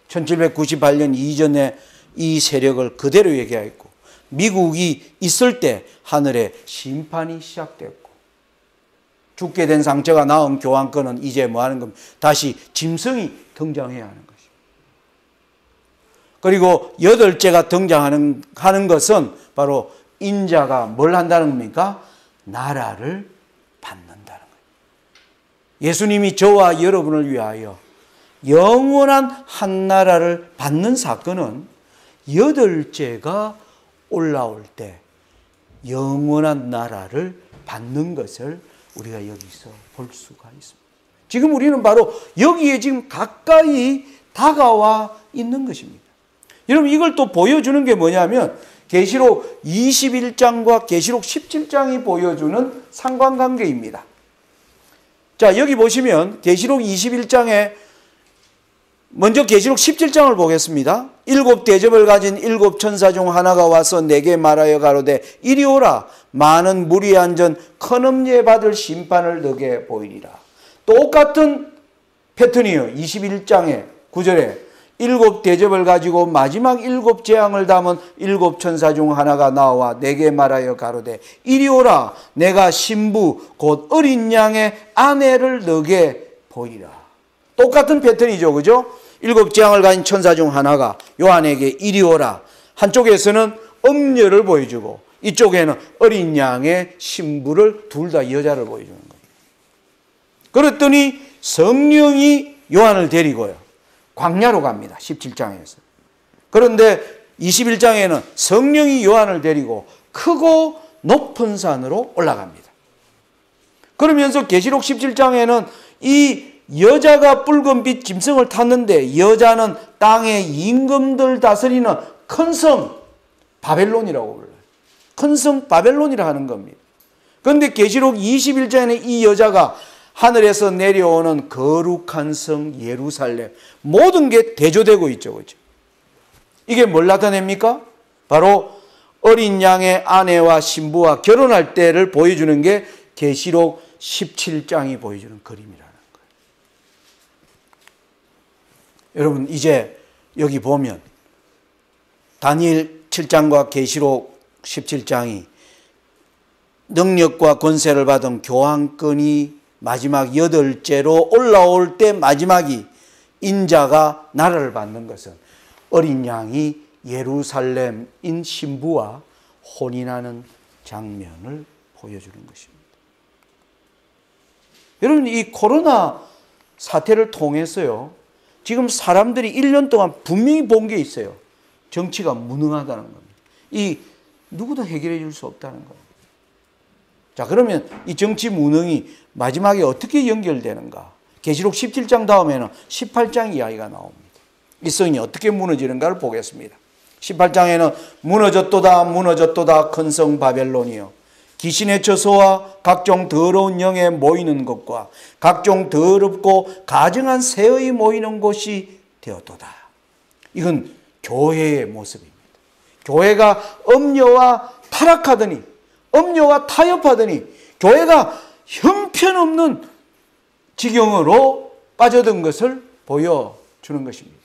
1798년 이전에 이 세력을 그대로 얘기하였고, 미국이 있을 때 하늘에 심판이 시작됐고, 죽게 된 상처가 나은 교황권은 이제 뭐 하는 겁니까? 다시 짐승이 등장해야 하는 것입니다. 그리고 8째가 등장하는 것은 바로 인자가 뭘 한다는 겁니까? 나라를 받는다는 거예요. 예수님이 저와 여러분을 위하여 영원한 한 나라를 받는 사건은 8째가 올라올 때 영원한 나라를 받는 것을 우리가 여기서 볼 수가 있습니다. 지금 우리는 바로 여기에 지금 가까이 다가와 있는 것입니다. 여러분, 이걸 또 보여주는 게 뭐냐면 계시록 21장과 계시록 17장이 보여주는 상관관계입니다. 자, 여기 보시면 계시록 21장에 먼저 계시록 17장을 보겠습니다. 일곱 대접을 가진 일곱 천사 중 하나가 와서 내게 말하여 가로되 이리 오라. 많은 무리에 앉은 큰 음녀에 받을 심판을 너게 보이리라. 똑같은 패턴이에요. 21장의 9절에 일곱 대접을 가지고 마지막 일곱 재앙을 담은 일곱 천사 중 하나가 나와 내게 말하여 가로되 이리 오라. 내가 신부 곧 어린 양의 아내를 너게 보이라. 똑같은 패턴이죠. 그죠? 일곱 재앙을 가진 천사 중 하나가 요한에게 이리 오라. 한쪽에서는 음녀를 보여주고 이쪽에는 어린 양의 신부를 둘 다 여자를 보여주는 거예요. 그랬더니 성령이 요한을 데리고요. 광야로 갑니다. 17장에서. 그런데 21장에는 성령이 요한을 데리고 크고 높은 산으로 올라갑니다. 그러면서 계시록 17장에는 이 여자가 붉은빛 짐승을 탔는데 여자는 땅의 임금들 다스리는 큰 성 바벨론이라고 불러요. 큰 성 바벨론이라 하는 겁니다. 그런데 계시록 21장에는 이 여자가 하늘에서 내려오는 거룩한 성 예루살렘 모든 게 대조되고 있죠. 그렇죠? 이게 뭘 나타냅니까? 바로 어린 양의 아내와 신부와 결혼할 때를 보여주는 게 계시록 17장이 보여주는 그림이라는 거예요. 여러분 이제 여기 보면 다니엘 7장과 계시록 17장이 능력과 권세를 받은 교황권이 마지막 8째로 올라올 때 마지막이 인자가 나라를 받는 것은 어린 양이 예루살렘인 신부와 혼인하는 장면을 보여주는 것입니다. 여러분 이 코로나 사태를 통해서요. 지금 사람들이 1년 동안 분명히 본 게 있어요. 정치가 무능하다는 겁니다. 이 누구도 해결해 줄 수 없다는 거예요. 자, 그러면 이 정치 무능이 마지막에 어떻게 연결되는가? 계시록 17장 다음에는 18장 이야기가 나옵니다. 이 성이 어떻게 무너지는가를 보겠습니다. 18장에는 무너졌도다 무너졌도다 큰 성 바벨론이여 귀신의 처소와 각종 더러운 영에 모이는 것과 각종 더럽고 가증한 새의 모이는 곳이 되었도다. 이건 교회의 모습입니다. 교회가 음녀와 타락하더니 음녀와 타협하더니 교회가 형편없는 지경으로 빠져든 것을 보여주는 것입니다.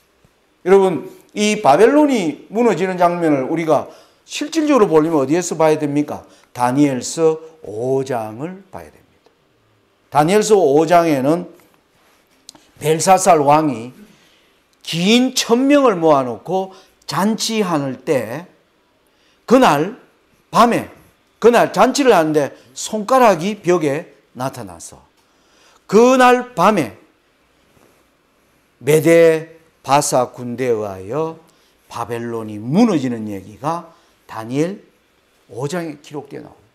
여러분 이 바벨론이 무너지는 장면을 우리가 실질적으로 보려면 어디에서 봐야 됩니까? 다니엘서 5장을 봐야 됩니다. 다니엘서 5장에는 벨사살 왕이 긴 1000명을 모아놓고 잔치하는 때 그날 밤에 그날 잔치를 하는데 손가락이 벽에 나타나서 그날 밤에 메데 바사 군대에 의하여 바벨론이 무너지는 얘기가 다니엘 5장에 기록되어 나옵니다.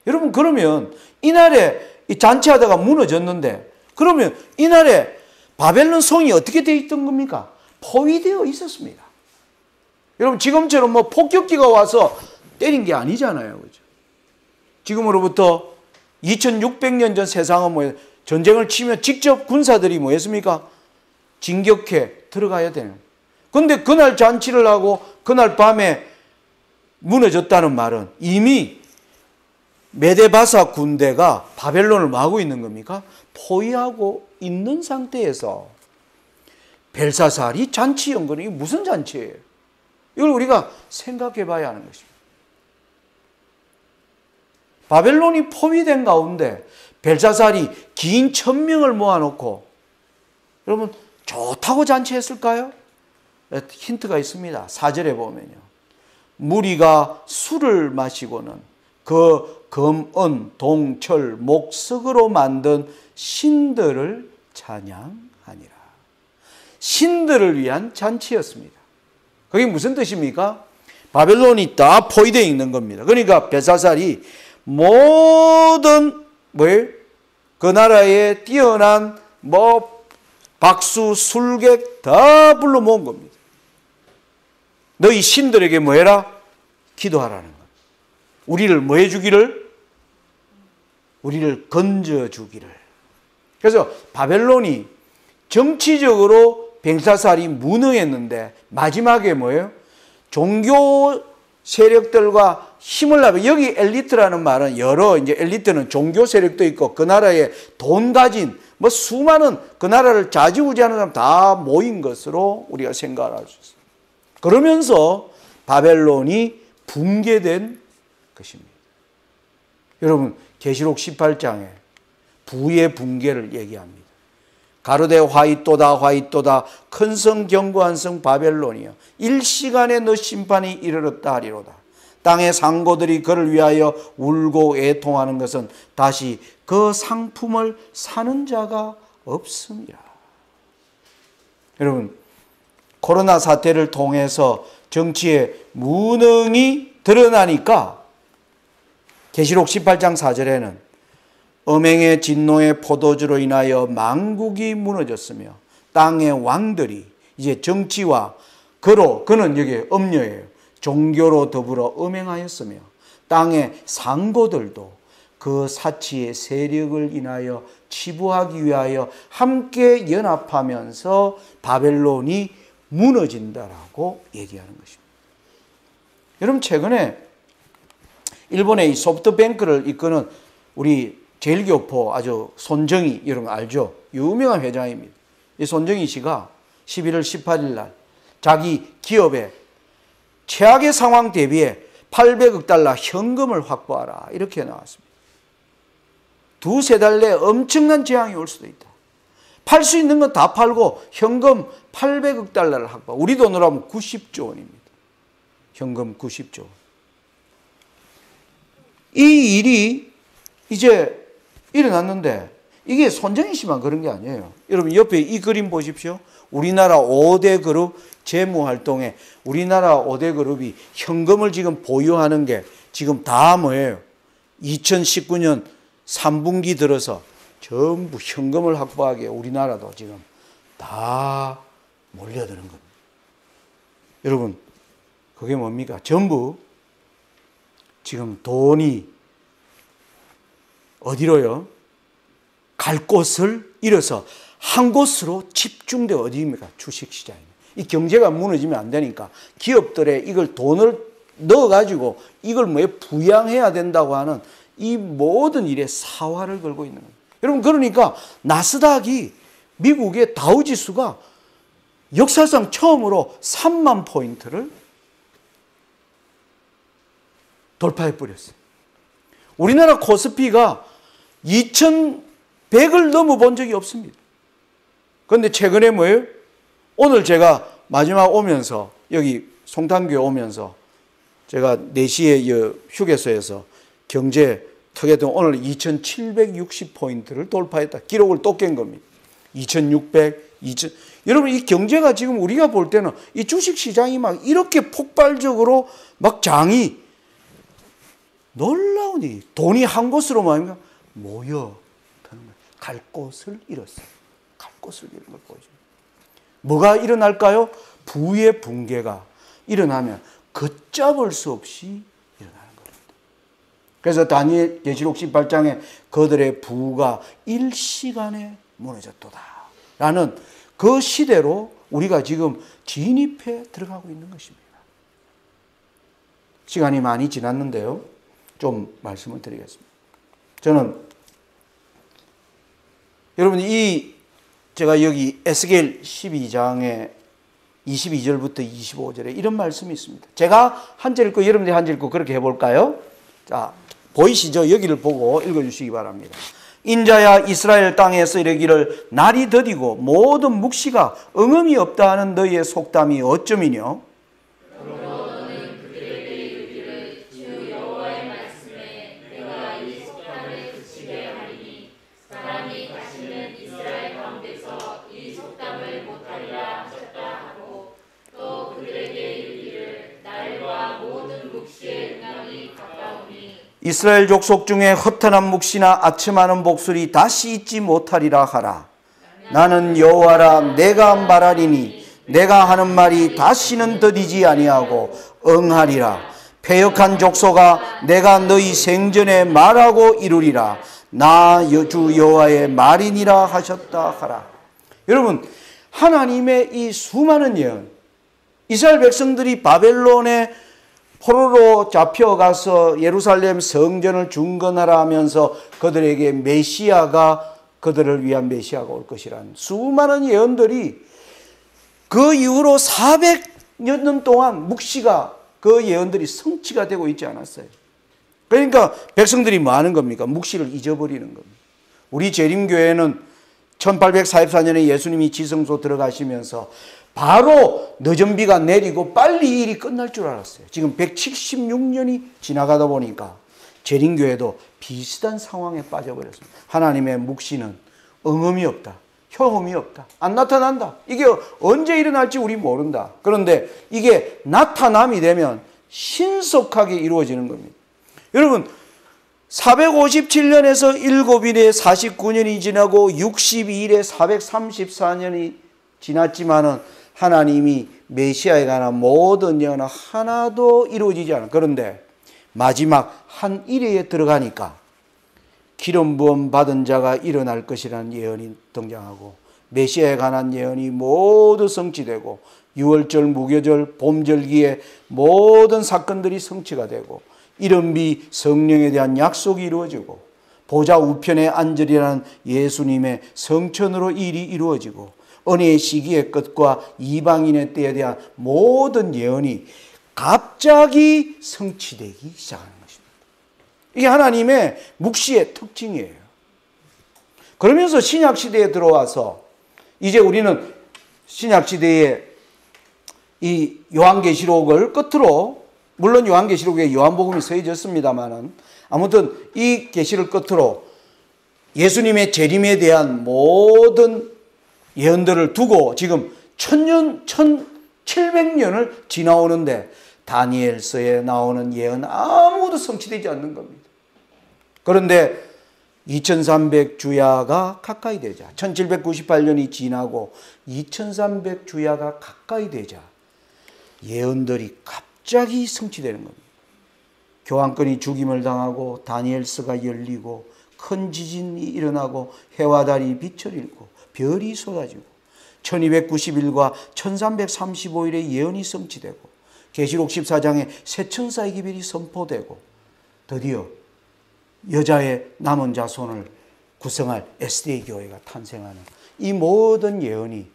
여러분 그러면 이날에 이 잔치하다가 무너졌는데 그러면 이날에 바벨론 성이 어떻게 되어 있던 겁니까? 포위되어 있었습니다. 여러분 지금처럼 뭐 폭격기가 와서 때린 게 아니잖아요. 그죠? 지금으로부터 2600년 전 세상은 뭐 전쟁을 치면 직접 군사들이 뭐 했습니까? 진격해 들어가야 되는. 그런데 그날 잔치를 하고 그날 밤에 무너졌다는 말은 이미 메데바사 군대가 바벨론을 마고 있는 겁니까? 포위하고 있는 상태에서 벨사살이 잔치 연거는 이게 무슨 잔치예요? 이걸 우리가 생각해 봐야 하는 것입니다. 바벨론이 포위된 가운데 벨사살이 긴 1000명을 모아놓고 여러분 좋다고 잔치했을까요? 힌트가 있습니다. 4절에 보면요. 무리가 술을 마시고는 그 금, 은, 동, 철, 목, 석으로 만든 신들을 찬양하니라. 신들을 위한 잔치였습니다. 그게 무슨 뜻입니까? 바벨론이 다 포위되어 있는 겁니다. 그러니까 벨사살이 모든 그 나라에 뛰어난 박수, 술객 다 불러 모은 겁니다. 너희 신들에게 뭐 해라? 기도하라는 것. 우리를 뭐 해주기를? 우리를 건져주기를. 그래서 바벨론이 정치적으로 벨사살이 무능했는데 마지막에 뭐예요? 종교 세력들과 힘을 합해. 여기 엘리트라는 말은 여러, 이제 엘리트는 종교 세력도 있고 그 나라에 돈 가진 뭐 수많은 그 나라를 좌지우지하는 사람 다 모인 것으로 우리가 생각을 할 수 있습니다. 그러면서 바벨론이 붕괴된 것입니다. 여러분 계시록 18장에 부의 붕괴를 얘기합니다. 가로되 화이또다 화이또다 큰 성 견고한 성 바벨론이여 일시간에 너 심판이 이르렀다 하리로다. 땅의 상고들이 그를 위하여 울고 애통하는 것은 다시 그 상품을 사는 자가 없음이라. 여러분 코로나 사태를 통해서 정치의 무능이 드러나니까 계시록 18장 4절에는 음행의 진노의 포도주로 인하여 만국이 무너졌으며 땅의 왕들이 이제 정치와 그는 여기 음녀예요. 종교로 더불어 음행하였으며 땅의 상고들도 그 사치의 세력을 인하여 치부하기 위하여 함께 연합하면서 바벨론이 무너진다라고 얘기하는 것입니다. 여러분 최근에 일본의 이 소프트뱅크를 이끄는 우리 제일교포 아주 손정희 여러분 알죠? 유명한 회장입니다. 이 손정희 씨가 11월 18일 날 자기 기업에 최악의 상황 대비해 800억 달러 현금을 확보하라 이렇게 나왔습니다. 두세 달 내에 엄청난 재앙이 올 수도 있다. 팔 수 있는 건 다 팔고 현금 800억 달러를 확보. 우리 돈으로 하면 90조 원입니다. 현금 90조 원. 이 일이 이제 일어났는데 이게 손정희 씨만 그런 게 아니에요. 여러분 옆에 이 그림 보십시오. 우리나라 5대 그룹 재무활동에 우리나라 5대 그룹이 현금을 지금 보유하는 게 지금 다 뭐예요? 2019년 3분기 들어서 전부 현금을 확보하기에 우리나라도 지금 다 몰려드는 겁니다. 여러분 그게 뭡니까? 전부 지금 돈이 어디로요? 갈 곳을 잃어서 한 곳으로 집중돼. 어디입니까? 주식시장입니다. 이 경제가 무너지면 안 되니까 기업들에 이걸 돈을 넣어가지고 이걸 부양해야 된다고 하는 이 모든 일에 사활을 걸고 있는 거예요. 여러분 그러니까 나스닥이 미국의 다우지수가 역사상 처음으로 3만 포인트를 돌파해버렸어요. 우리나라 코스피가 2100을 넘어본 적이 없습니다. 그런데 최근에 뭐예요? 오늘 제가 마지막 오면서 여기 송탄교에 오면서 제가 4시에 휴게소에서 경제 특혜등 오늘 2760포인트를 돌파했다. 기록을 또 깬 겁니다. 2600, 2000. 여러분 이 경제가 지금 우리가 볼 때는 이 주식시장이 막 이렇게 폭발적으로 막 장이 놀라우니 돈이 한 곳으로만 모여 갈 곳을 잃었어요. 갈 곳을 잃은 걸 보여줍니다. 뭐가 일어날까요? 부의 붕괴가 일어나면 걷잡을 수 없이 일어나는 겁니다. 그래서 다니엘 계시록 18장에 그들의 부가 일시간에 무너졌도다 라는 그 시대로 우리가 지금 진입해 들어가고 있는 것입니다. 시간이 많이 지났는데요. 좀 말씀을 드리겠습니다. 저는 여러분 제가 여기 에스겔 12장에 22절부터 25절에 이런 말씀이 있습니다. 제가 한 절 읽고 여러분들이 한 절 읽고 그렇게 해볼까요? 자, 보이시죠? 여기를 보고 읽어주시기 바랍니다. 인자야 이스라엘 땅에서 이르기를 날이 더디고 모든 묵시가 응음이 없다 하는 너희의 속담이 어쩌미뇨? 이스라엘 족속 중에 허탄한 묵시나 아첨하는 목소리 다시 잊지 못하리라 하라. 나는 여호와라 내가 말하리니 내가 하는 말이 다시는 더디지 아니하고 응하리라. 패역한 족속아 내가 너희 생전에 말하고 이루리라. 나 주 여호와의 말이니라 하셨다 하라. 여러분, 하나님의 이 수많은 예언, 이스라엘 백성들이 바벨론의 포로로 잡혀가서 예루살렘 성전을 중건하라 하면서 그들에게 메시아가, 그들을 위한 메시아가 올 것이라는 수많은 예언들이 그 이후로 400여 년 동안 묵시가 그 예언들이 성취가 되고 있지 않았어요. 그러니까 백성들이 뭐 하는 겁니까? 묵시를 잊어버리는 겁니다. 우리 재림교회는 1844년에 예수님이 지성소 들어가시면서 바로 늦은 비가 내리고 빨리 일이 끝날 줄 알았어요. 지금 176년이 지나가다 보니까 재림교회도 비슷한 상황에 빠져버렸습니다. 하나님의 묵시는 응음이 없다. 효험이 없다. 안 나타난다. 이게 언제 일어날지 우리 모른다. 그런데 이게 나타남이 되면 신속하게 이루어지는 겁니다. 여러분, 457년에서 7일에 49년이 지나고 62일에 434년이 지났지만은 하나님이 메시아에 관한 모든 예언은 하나도 이루어지지 않아. 그런데 마지막 한 일회에 들어가니까 기름 부음 받은 자가 일어날 것이라는 예언이 등장하고 메시아에 관한 예언이 모두 성취되고 6월절, 무교절, 봄절기에 모든 사건들이 성취가 되고 이른비 성령에 대한 약속이 이루어지고 보좌 우편에 앉으리라는 예수님의 성천으로 일이 이루어지고 은혜의 시기의 끝과 이방인의 때에 대한 모든 예언이 갑자기 성취되기 시작하는 것입니다. 이게 하나님의 묵시의 특징이에요. 그러면서 신약시대에 들어와서 이제 우리는 신약시대에 이 요한계시록을 끝으로, 물론 요한계시록에 요한복음이 서해졌습니다만은 아무튼 이 계시를 끝으로 예수님의 재림에 대한 모든 예언들을 두고 지금 1700년을 지나오는데 다니엘서에 나오는 예언 아무것도 성취되지 않는 겁니다. 그런데 2300주야가 가까이 되자, 1798년이 지나고 2300주야가 가까이 되자 예언들이 갑자기 성취되는 겁니다. 교황권이 죽임을 당하고 다니엘서가 열리고 큰 지진이 일어나고 해와 달이 빛을 잃고 별이 쏟아지고 1290일과 1335일의 예언이 성취되고 계시록 14장에 새 천사의 기별이 선포되고 드디어 여자의 남은 자손을 구성할 SDA 교회가 탄생하는 이 모든 예언이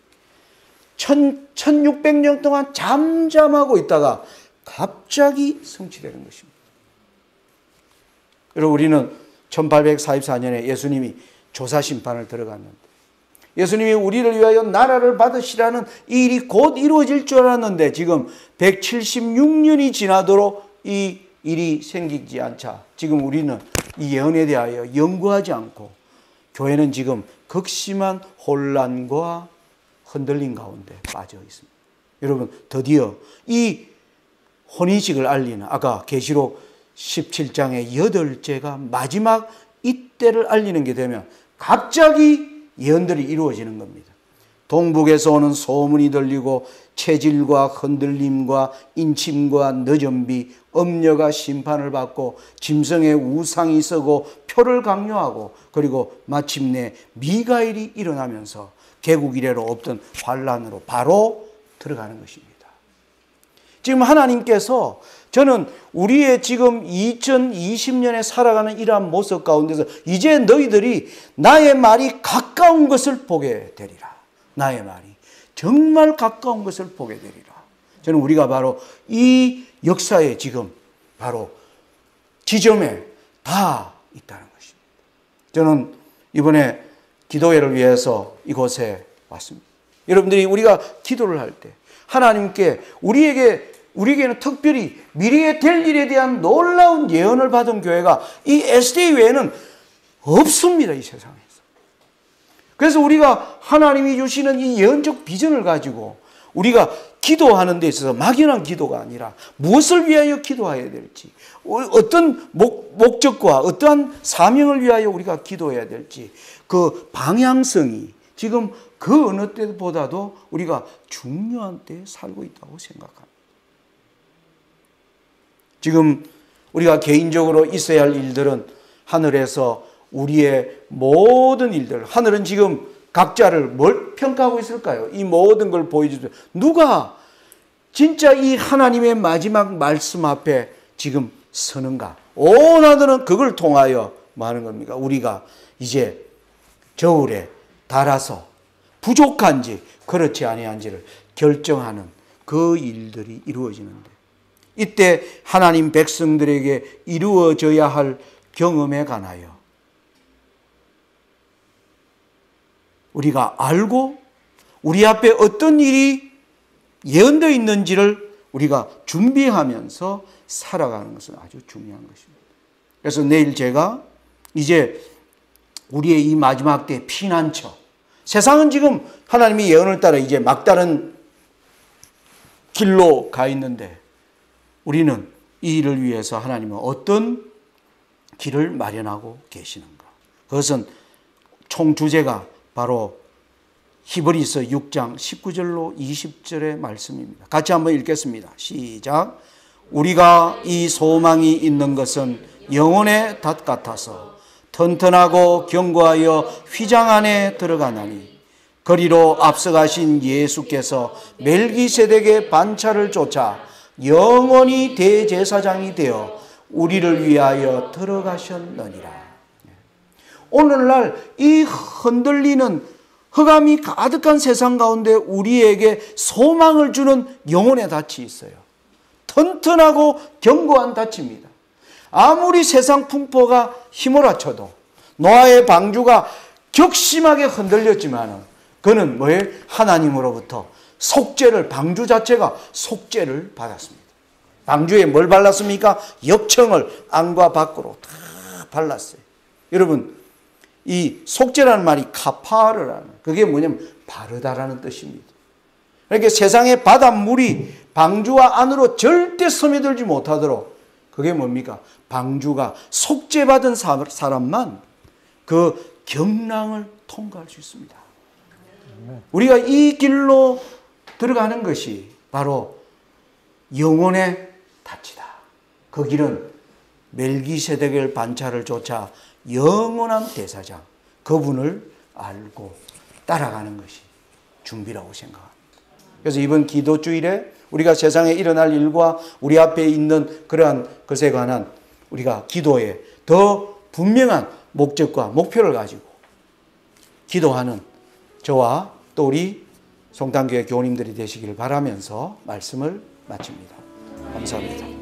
1600년 동안 잠잠하고 있다가 갑자기 성취되는 것입니다. 여러분, 우리는 1844년에 예수님이 조사심판을 들어갔는데 예수님이 우리를 위하여 나라를 받으시라는 이 일이 곧 이루어질 줄 알았는데 지금 176년이 지나도록 이 일이 생기지 않자 지금 우리는 이 예언에 대하여 연구하지 않고 교회는 지금 극심한 혼란과 흔들림 가운데 빠져 있습니다. 여러분, 드디어 이 혼인식을 알리는 아까 계시록 17장의 8제가 마지막 이때를 알리는 게 되면 갑자기 예언들이 이루어지는 겁니다. 동북에서 오는 소문이 들리고 체질과 흔들림과 인침과 늦은 비, 엄녀가 심판을 받고 짐승의 우상이 서고 표를 강요하고 그리고 마침내 미가엘이 일어나면서 개국 이래로 없던 환란으로 바로 들어가는 것입니다. 지금 하나님께서 저는 우리의 지금 2020년에 살아가는 이러한 모습 가운데서 이제 너희들이 나의 말이 가까운 것을 보게 되리라. 나의 말이 정말 가까운 것을 보게 되리라. 저는 우리가 바로 이 역사에 지금 바로 지점에 다 있다는 것입니다. 저는 이번에 기도회를 위해서 이곳에 왔습니다. 여러분들이 우리가 기도를 할 때 하나님께 우리에게는 특별히 미래에 될 일에 대한 놀라운 예언을 받은 교회가 이 SDA 외에는 없습니다. 이 세상에서. 그래서 우리가 하나님이 주시는 이 예언적 비전을 가지고 우리가 기도하는 데 있어서 막연한 기도가 아니라 무엇을 위하여 기도해야 될지, 어떤 목적과 어떠한 사명을 위하여 우리가 기도해야 될지 그 방향성이 지금 그 어느 때보다도 우리가 중요한 때에 살고 있다고 생각합니다. 지금 우리가 개인적으로 있어야 할 일들은 하늘에서 우리의 모든 일들, 하늘은 지금 각자를 뭘 평가하고 있을까요? 이 모든 걸 보여주죠. 누가 진짜 이 하나님의 마지막 말씀 앞에 지금 서는가? 온 하늘은 그걸 통하여 뭐 하는 겁니까? 우리가 이제 저울에 달아서 부족한지 그렇지 아니한지를 결정하는 그 일들이 이루어지는데, 이때 하나님 백성들에게 이루어져야 할 경험에 관하여 우리가 알고 우리 앞에 어떤 일이 예언되어 있는지를 우리가 준비하면서 살아가는 것은 아주 중요한 것입니다. 그래서 내일 제가 이제 우리의 이 마지막 때 피난처, 세상은 지금 하나님의 예언을 따라 이제 막다른 길로 가 있는데 우리는 이 일을 위해서 하나님은 어떤 길을 마련하고 계시는가? 그것은 총 주제가 바로 히브리서 6장 19절로 20절의 말씀입니다. 같이 한번 읽겠습니다. 시작. 우리가 이 소망이 있는 것은 영혼의 닷 같아서 튼튼하고 견고하여 휘장 안에 들어가나니, 그리로 앞서가신 예수께서 멜기세덱의 반차를 쫓아 영원히 대제사장이 되어 우리를 위하여 들어가셨느니라. 오늘날 이 흔들리는 흑암이 가득한 세상 가운데 우리에게 소망을 주는 영혼의 닻이 있어요. 튼튼하고 견고한 닻입니다. 아무리 세상 풍포가 휘몰아쳐도, 노아의 방주가 격심하게 흔들렸지만 그는 뭐예요? 하나님으로부터 속죄를, 방주 자체가 속죄를 받았습니다. 방주에 뭘 발랐습니까? 역청을 안과 밖으로 다 발랐어요. 여러분, 이 속죄라는 말이 카파르라는, 그게 뭐냐면 바르다라는 뜻입니다. 그러니까 세상의 바닷물이 방주와 안으로 절대 스며들지 못하도록, 그게 뭡니까? 방주가 속죄받은 사람만 그 경랑을 통과할 수 있습니다. 우리가 이 길로 들어가는 것이 바로 영혼의 닻이다. 그 길은 멜기세덱의 반차를 쫓아 영원한 대사장, 그분을 알고 따라가는 것이 준비라고 생각합니다. 그래서 이번 기도주일에 우리가 세상에 일어날 일과 우리 앞에 있는 그러한 것에 관한 우리가 기도에 더 분명한 목적과 목표를 가지고 기도하는 저와 또 우리 송탄교회 교우님들이 되시기를 바라면서 말씀을 마칩니다. 감사합니다.